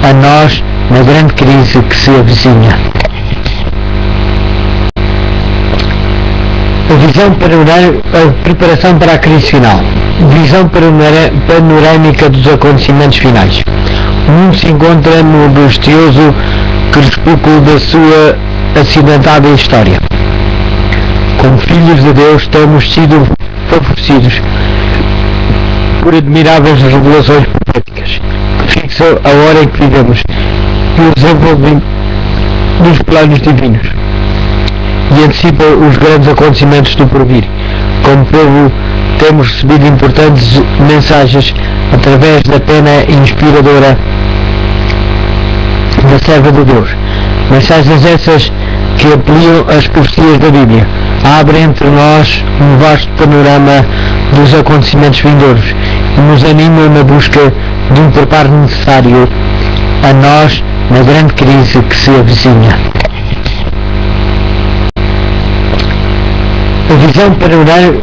a nós na grande crise que se avizinha. A preparação para a crise final. Visão panorâmica dos acontecimentos finais. O mundo se encontra no angustioso crepúsculo da sua acidentada história. Como filhos de Deus, temos sido favorecidos por admiráveis revelações proféticas que fixam a hora em que vivemos e o desenvolvimento dos planos divinos e antecipam os grandes acontecimentos do porvir. Como povo, temos recebido importantes mensagens através da pena inspiradora da serva de Deus. Mensagens essas que ampliam as profecias da Bíblia, abrem entre nós um vasto panorama dos acontecimentos vindouros e nos animam na busca de um preparo necessário a nós na grande crise que se avizinha.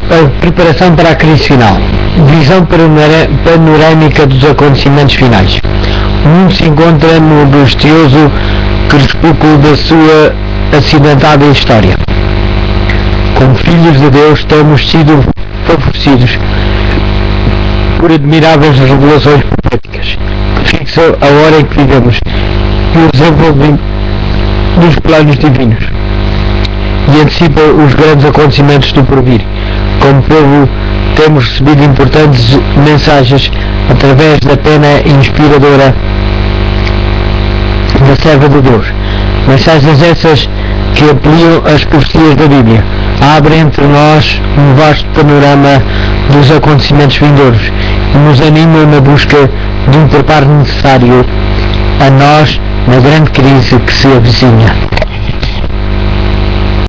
A preparação para a crise final. Visão panorâmica dos acontecimentos finais. O mundo se encontra no angustioso crepúsculo da sua acidentada história. Como filhos de Deus, temos sido favorecidos por admiráveis revelações proféticas que fixam a hora em que vivemos e o desenvolvimento dos planos divinos e antecipam os grandes acontecimentos do porvir. Como povo, temos recebido importantes mensagens através da pena inspiradora da serva de Deus. Mensagens essas que ampliam as profecias da Bíblia, abrem entre nós um vasto panorama dos acontecimentos vindouros e nos animam na busca de um preparo necessário a nós na grande crise que se avizinha.